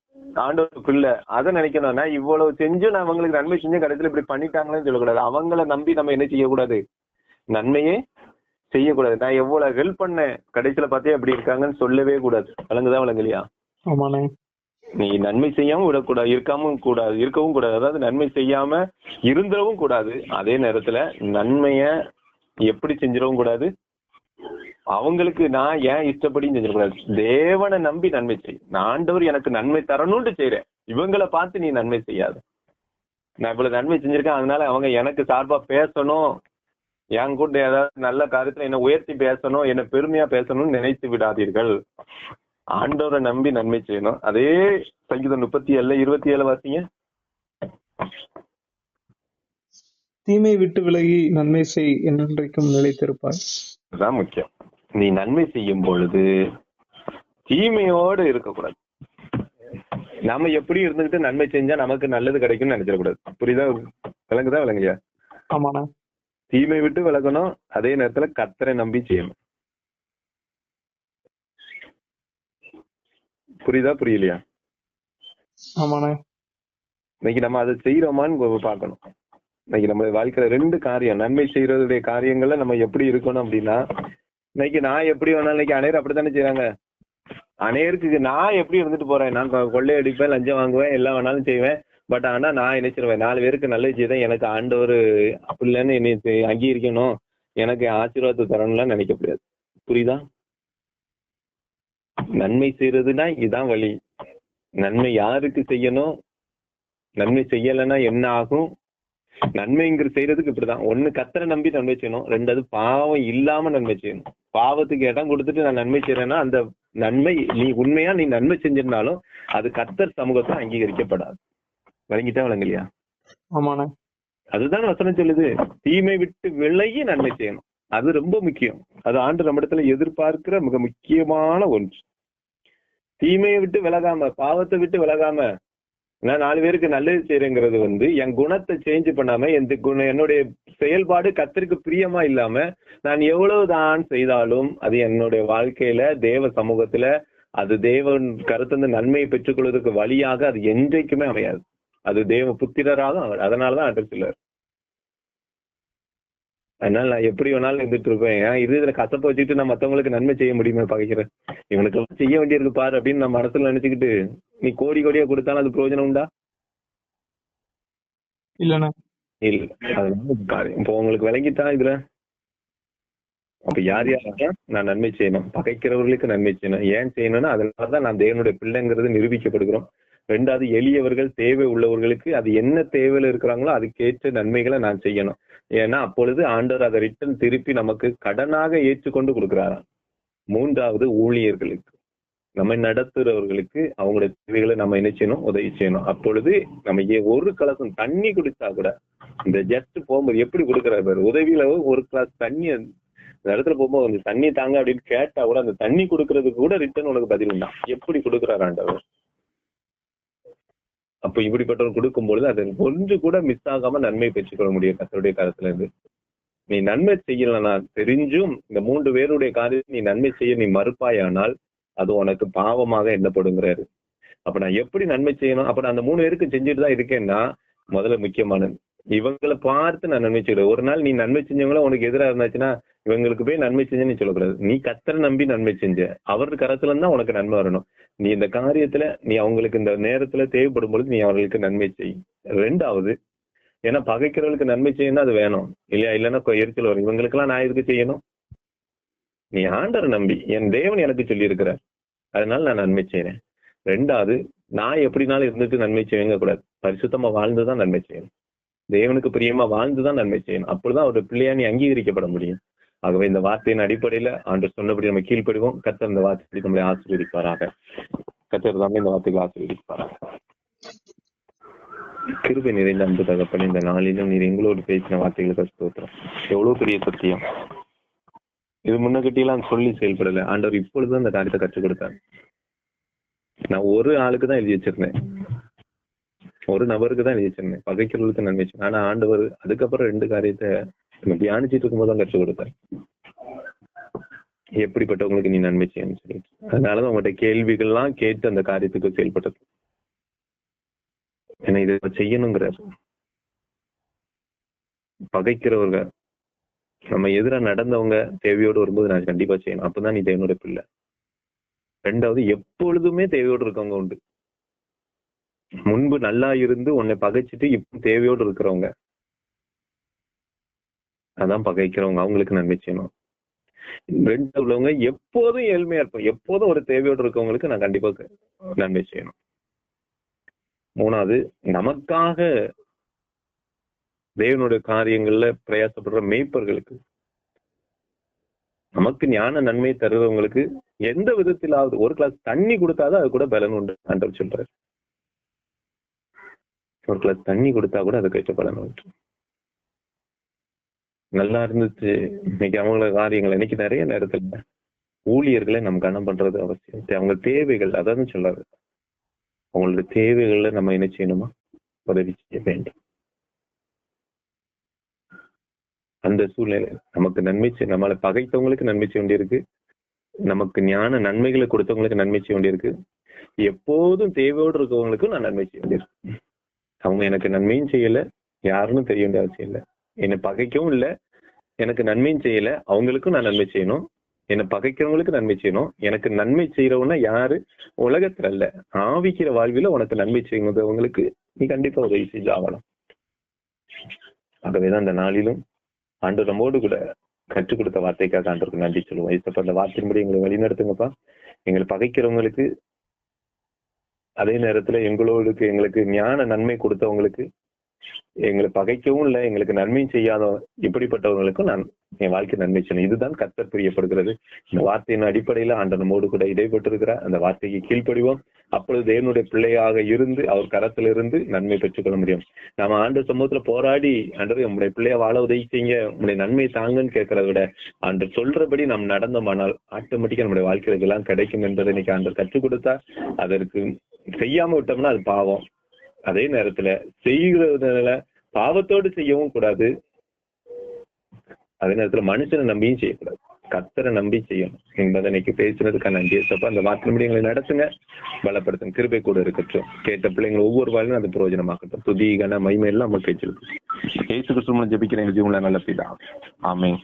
S1: ஆண்டவர் பிள்ளை, அதை நினைக்கணும். நான் இவ்வளவு செஞ்சு நான் அவங்களுக்கு நன்மை செஞ்சு கடைசியில் இப்படி பண்ணிட்டாங்களேன்னு சொல்லக்கூடாது. அவங்கள நம்பி நம்ம என்ன செய்யக்கூடாது? நன்மையே செய்யக்கூடாது. நான் எவ்வளவு ஹெல்ப் பண்ணேன், கடைசியில பார்த்தே அப்படி இருக்காங்கன்னு சொல்லவே கூடாது. விளங்குதா விளங்கலையா?
S2: ஆமாண்ணே.
S1: நீ நன்மை செய்யாம விடக்கூடாது, இருக்கவும் கூடாது. அதாவது நன்மை செய்யாம இருந்துடவும் கூடாது. அதே நேரத்துல நன்மைய எப்படி செஞ்சிடவும் கூடாது, அவங்களுக்கு நான் ஏன் இஷ்டப்படியும் செஞ்சிடக்கூடாது. தேவனை நம்பி நன்மை செய். நான் ஆண்டவர் எனக்கு நன்மை தரணும்னு செய்யறேன், இவங்களை பார்த்து நீ நன்மை செய்யாது. நான் இவ்வளவு நன்மை செஞ்சிருக்கேன், அதனால அவங்க எனக்கு சார்பா பேசணும், என் கூட ஏதாவது நல்ல காரியத்துல என்ன உயர்த்தி பேசணும், என்ன பெருமையா பேசணும்னு நினைத்து விடாதீர்கள். ஆண்டவரை நம்பி நன்மை செய்யணும். அதே சங்கீதம் 37:27 வாசிங்க.
S2: தீமை விட்டு விலகி நன்மை செய், என்றைக்கும் நிலைத்திருப்பாய்.
S1: அதுதான் முக்கியம். நீ நன்மை செய்யும் பொழுது தீமையோடு இருக்கக்கூடாது. நாம எப்படி இருந்துகிட்டு நன்மை செஞ்சா நமக்கு நல்லது கிடைக்கும்னு நினைச்சிடக்கூடாது. புரியுதா? விளங்குதா விளங்கலையா?
S2: ஆமாண்ணா.
S1: தீமை விட்டு விலகணும், அதே நேரத்துல கர்த்தரை நம்பி செய்யணும். புரியுதா புரியலையா?
S2: ஆமாண்ணா.
S1: இன்னைக்கு நம்ம அதை செய்யறோமான்னு பார்க்கணும். இன்னைக்கு நம்ம வாழ்க்கையில 2 காரியம், நன்மை செய்யறதுடைய காரியங்கள்ல நம்ம எப்படி இருக்கணும் அப்படின்னா, இன்னைக்கு நான் எப்படி வேணாலும், இன்னைக்கு அநேகர் அப்படித்தானே செய்யறாங்க. அநேகருக்கு நான் எப்படி இருந்துட்டு போறேன், நான் கொள்ளையடிப்பேன், லஞ்சம் வாங்குவேன், எல்லாம் வேணாலும் செய்வேன், பட் ஆனா நான் நினைச்சிருவேன் 4 பேருக்கு நல்லது செய்தேன், எனக்கு ஆண்டவர் அப்படி இல்லைன்னு என்னை அங்கீகரிக்கணும், எனக்கு ஆசீர்வாதத்தை தரணும்லாம் நினைக்க முடியாது. புரியுதா? நன்மை செய்யறதுன்னா இதுதான் வழி. நன்மை யாருக்கு செய்யணும், நன்மை செய்யலைன்னா என்ன ஆகும்? நன்மைங்கிற செய்யறதுக்கு இப்படிதான். 1 கர்த்தரை நம்பி நன்மை செய்யணும், 2வது பாவம் இல்லாம நன்மை செய்யணும். பாவத்துக்கு இடம் கொடுத்துட்டு நான் நன்மை செய்யறேன்னா அந்த நன்மை நீ உண்மையா நீ நன்மை செஞ்சிருந்தாலும் அது கர்த்தர் சமூகத்தை அங்கீகரிக்கப்படாது. விளங்கிட்டா விளங்கலையா?
S2: ஆமாண்ணா.
S1: அதுதான் வசனம் சொல்லுது, தீமை விட்டு விலகி நன்மை செய்யணும். அது ரொம்ப முக்கியம். அது ஆண்டு நம்ம இடத்துல எதிர்பார்க்கிற மிக முக்கியமான ஒன்று. தீமையை விட்டு விலகாம, பாவத்தை விட்டு விலகாம, நான் 4 பேருக்கு நல்லது செய்யறேங்கிறது என் குணத்தை சேஞ்ச் பண்ணாம, என்னுடைய செயல்பாடு கர்த்தருக்கு பிரியமா இல்லாம நான் எவ்வளவுதான் செய்தாலும் அது என்னுடைய வாழ்க்கையில தேவ சமூகத்துல அது தேவன் கருத்து நன்மையை பெற்றுக்கொள்வதற்கு வழியாக அது என்றைக்குமே அமையாது. அது தேவ புத்திரராக. அதனாலதான் ஆண்டவர். அதனால நான் எப்படி வேணாலும் இருந்துட்டு இருப்பேன், இதுல கசப்பை வச்சுக்கிட்டு நான் மத்தவங்களுக்கு நன்மை செய்ய முடியுமே பாக்கிறேன், இவனுக்கு செய்ய வேண்டியிருக்கு பாரு அப்படின்னு நம்ம மனசுல நினைச்சுக்கிட்டு நீ கோடி கோடியா கொடுத்தாலும் அது பிரயோஜனம் உண்டா?
S2: இல்லண்ணா.
S1: இல்ல. அதனால காரியம் இப்போ உங்களுக்கு விளங்கித்தான் இதுல. அப்ப யார் யாருக்கா நான் நன்மை செய்யணும், பகைக்கிறவர்களுக்கு நன்மை செய்யணும். ஏன் செய்யணும்னா அதனாலதான் நான் தேவனுடைய பிள்ளைங்கிறது நிரூபிக்கப்படுகிறோம். 2வது எளியவர்கள், தேவை உள்ளவர்களுக்கு அது என்ன தேவையில இருக்கிறாங்களோ அதுக்கேற்ற நன்மைகளை நான் செய்யணும். ஏன்னா அப்பொழுது ஆண்டவர் அதை ரிட்டர்ன் திருப்பி நமக்கு கடனாக ஏற்றுக்கொண்டு கொடுக்கிறாராம். 3வது ஊழியர்களுக்கு, நம்ம நடத்துறவர்களுக்கு அவங்களுடைய தேவைகளை நம்ம என்ன செய்யணும், உதவி செய்யணும். அப்பொழுது நம்ம ஒரு கலசம் தண்ணி குடிச்சா கூட, இந்த ஜஸ்ட் போகும்போது எப்படி கொடுக்குறாரு பாரு, உதவியில ஒரு கிளாஸ் தண்ணி அந்த இடத்துல போகும்போது கொஞ்சம் தண்ணி தாங்க அப்படின்னு கேட்டா கூட அந்த தண்ணி கொடுக்கறதுக்கு கூட ரிட்டர்ன் உனக்கு பதில் உண்டா? எப்படி கொடுக்குறாரு ஆண்டவர்? அப்ப இப்படிப்பட்டவங்க கொடுக்கும் பொழுது அதை கொஞ்சம் கூட மிஸ் ஆகாம நன்மை பெற்றுக்கொள்ள முடியும் கர்த்தருடைய கருத்துல இருந்து. நீ நன்மை செய்யலனா தெரிஞ்சும் இந்த 3 பேருடைய காரியத்தை நீ நன்மை செய்ய நீ மறுப்பாயானால் அது உனக்கு பாவமாக எண்ணப்படுங்கிறாரு. அப்ப நான் எப்படி நன்மை செய்யணும்? அப்ப நான் அந்த 3 பேருக்கு செஞ்சுட்டு தான் இருக்கேன்னா முதல்ல முக்கியமானது இவங்களை பார்த்து நான் நன்மை செய்யறேன். ஒரு நாள் நீ நன்மை செஞ்சவங்கள உனக்கு எதிராக இருந்தாச்சுன்னா இவங்களுக்கு போய் நன்மை செஞ்சேன்னு சொல்லக்கூடாது. நீ கர்த்தரை நம்பி நன்மை செஞ்ச, அவரு கரத்துல இருந்தா உனக்கு நன்மை வரணும். நீ இந்த காரியத்துல நீ அவங்களுக்கு இந்த நேரத்துல தேவைப்படும் பொழுது நீ அவர்களுக்கு நன்மை செய். 2வது, ஏன்னா பகைக்கிறவர்களுக்கு நன்மை செய்யணும், அது வேணும் இல்லையா? இல்லைன்னா எரிச்சல் வரும். இவங்களுக்கு எல்லாம் நான் எதுக்கு செய்யணும்? நீ ஆண்டரை நம்பி என் தேவன் எனக்கு சொல்லி இருக்கிறார், அதனால நான் நன்மை செய்யறேன். 2வது, நான் எப்படினாலும் இருந்துட்டு நன்மை செய்யங்க கூடாது. பரிசுத்தமா வாழ்ந்துதான் நன்மை செய்யணும். தேவனுக்கு பிரியமா வாழ்ந்துதான் நன்மை செய்யணும். அப்படிதான் ஒரு பிள்ளையா நீ அங்கீகரிக்கப்பட முடியும். ஆகவே இந்த வார்த்தையின் அடிப்படையில ஆண்டவர் சொன்னபடி நம்ம கீழ்ப்படுவோம். கர்த்தர் இந்த வார்த்தையை நம்மளை ஆசீர்வதிப்பாராக. கர்த்தர் தான் இந்த வார்த்தைகளை ஆசீர்வதிப்பாராக. கிருபை நிறைந்த அன்பு தகப்பனே, இந்த நாளிலும் நீர் எங்களோடு பேசின வார்த்தைகளுக்கு ஸ்தோத்திரம். எவ்வளவு பெரிய சத்தியம் இது! முன்னகட்டியெல்லாம் சொல்லி செயல்படல. ஆண்டவர் இப்பொழுதுதான் இந்த காரியத்தை கற்றுக் கொடுத்தார். நான் ஒரு ஆளுக்கு தான் எழுதி வச்சிருந்தேன், ஒரு நபருக்கு தான் எழுதி வச்சிருந்தேன், பகைக்கிறவர்களுக்கு நன்மை செய்யணும். ஆனா ஆண்டவர் அதுக்கப்புறம் 2 காரியத்தை நம்ம தியானிச்சுட்டு இருக்கும்போது தான் கற்றுக் கொடுத்தார். எப்படிப்பட்டவங்களுக்கு நீ நன்மை செய்யணும்னு சொல்லிட்டு. அதனாலதான் உங்கள்கிட்ட கேள்விகள்லாம் கேட்டு அந்த காரியத்துக்கு செயல்பட்டது. ஏன்னா இதை செய்யணுங்கிறார். பகைக்கிறவங்க நம்ம எதிராக நடந்தவங்க தேவையோடு வரும்போது நான் கண்டிப்பா செய்யணும். அப்பதான் நீ தேவனோட பிள்ளை. 2வது, எப்பொழுதுமே தேவையோடு இருக்கவங்க உண்டு. முன்பு நல்லா இருந்து உன்னை பகைச்சிட்டு இப்ப தேவையோடு இருக்கிறவங்க, அதான் பகைக்கிறவங்க, அவங்களுக்கு நன்மை செய்யணும். 2 உள்ளவங்க எப்போதும் ஏழ்மையா இருப்போம், எப்போதும் ஒரு தேவையோடு இருக்கவங்களுக்கு நான் கண்டிப்பா நன்மை செய்யணும். 3வது, நமக்காக தேவனுடைய காரியங்கள்ல பிரயாசப்படுற மேய்ப்பர்களுக்கு, நமக்கு ஞான நன்மை தருவவங்களுக்கு எந்த விதத்திலாவது ஒரு கிளாஸ் தண்ணி கொடுத்தாதான் அது கூட பலன் உண்டு ஆண்டவர் சொல்றாரு. ஒரு கிளாஸ் தண்ணி கொடுத்தா கூட அது கேட்ட பலன் உண்டு. நல்லா இருந்துச்சு இன்னைக்கு அவங்கள காரியங்கள். இன்னைக்கு நிறைய நேரத்துல ஊழியர்களை நம்ம கனம் பண்றது அவசியம். அவங்க தேவைகள், அதாவது சொல்றாரு, அவங்களோட தேவைகள்ல நம்ம என்ன செய்யணுமா? உதவி செய்ய வேண்டும். அந்த சூழ்நிலை நமக்கு நன்மை செய்ய, நம்மளை பகைத்தவங்களுக்கு நன்மை செய்ய வேண்டியிருக்கு, நமக்கு ஞான நன்மைகளை கொடுத்தவங்களுக்கு நன்மை செய்ய வேண்டியிருக்கு, எப்போதும் தேவையோடு இருக்கவங்களுக்கும் நான் நன்மை செய்ய வேண்டியிருக்கு. அவங்க எனக்கு நன்மையும் செய்யல, யாருன்னு தெரிய வேண்டிய அவசியம் இல்லை. என்னை பகைக்கவும் இல்லை, எனக்கு நன்மையும் செய்யல, அவங்களுக்கும் நான் நன்மை செய்யணும். என்னை பகைக்கிறவங்களுக்கு நன்மை செய்யணும். எனக்கு நன்மை செய்யறவன்னா யாரு? உலகத்துல அல்ல, ஆவிக்கிற வாழ்வில உனக்கு நன்மை செய்யறவங்களுக்கு நீ கண்டிப்பா உதவி செஞ்சு ஆகணும். ஆகவேதான் இந்த நாளிலும் ஆண்டவர் நம்மோடு கூட கற்றுக் கொடுத்த வார்த்தைக்காக ஆண்டவருக்கு நன்றி சொல்லுவோம். இப்ப அந்த வார்த்தையின்படி எங்களை வழிநடத்துங்கப்பா. எங்களை பகைக்கிறவங்களுக்கு, அதே நேரத்துல எங்களுக்கு ஞான நன்மை கொடுத்தவங்களுக்கு, எங்களை பகைக்கவும் இல்லை, எங்களுக்கு நன்மையும் செய்யாத இப்படிப்பட்டவங்களுக்கும் நான் என் வாழ்க்கை நன்மை செய்யணும். இதுதான் கர்த்தர் பிரியப்படுகிறது. இந்த வார்த்தையின் அடிப்படையில ஆண்டவர் நம்மோடு கூட இடைப்பட்டிருக்கிறார். அந்த வார்த்தைக்கு கீழ்ப்படிவோம். அப்பொழுது தேவனுடைய பிள்ளையாக இருந்து அவர் கரத்துல இருந்து நன்மை பெற்றுக்கொள்ள முடியும். நாம ஆண்டு சமூகத்துல போராடி ஆண்டவர் நம்முடைய பிள்ளைய வாழ உதவி செய்யுங்க, உங்களுடைய நன்மை தாங்கன்னு கேட்கறத விட ஆண்டவர் சொல்றபடி நாம் நடந்தோமானால் ஆட்டோமேட்டிக்கா நம்முடைய வாழ்க்கையில எல்லாம் கிடைக்கும் என்பதை இன்னைக்கு ஆண்டவர் கற்றுக் கொடுத்தா, அதற்கு செய்யாம விட்டோம்னா அது பாவம். அதே நேரத்துல செய்கிறதுனால பாவத்தோடு செய்யவும் கூடாது, அதே நேரத்துல மனுஷனை நம்பியும் செய்யக்கூடாது, கர்த்தரை நம்பி செய்யணும் என்பதை இன்னைக்கு பேசுனதுக்கான நன்றி. அந்த வார்த்தை முடியங்களை நடத்துங்க, பலப்படுத்துங்க, கிருபை கூட இருக்கட்டும். கேட்ட பிள்ளைங்களை ஒவ்வொரு வாழ்க்கையும் அது பிரயோஜனமாக்கட்டும். துதி கன மகிமை எல்லாம் நம்ம பேச்சிருக்கு. இயேசு கிறிஸ்துவின் ஜெபிக்கிற எங்கள் ஜீவன்ல நல்ல பிதா, ஆமென்.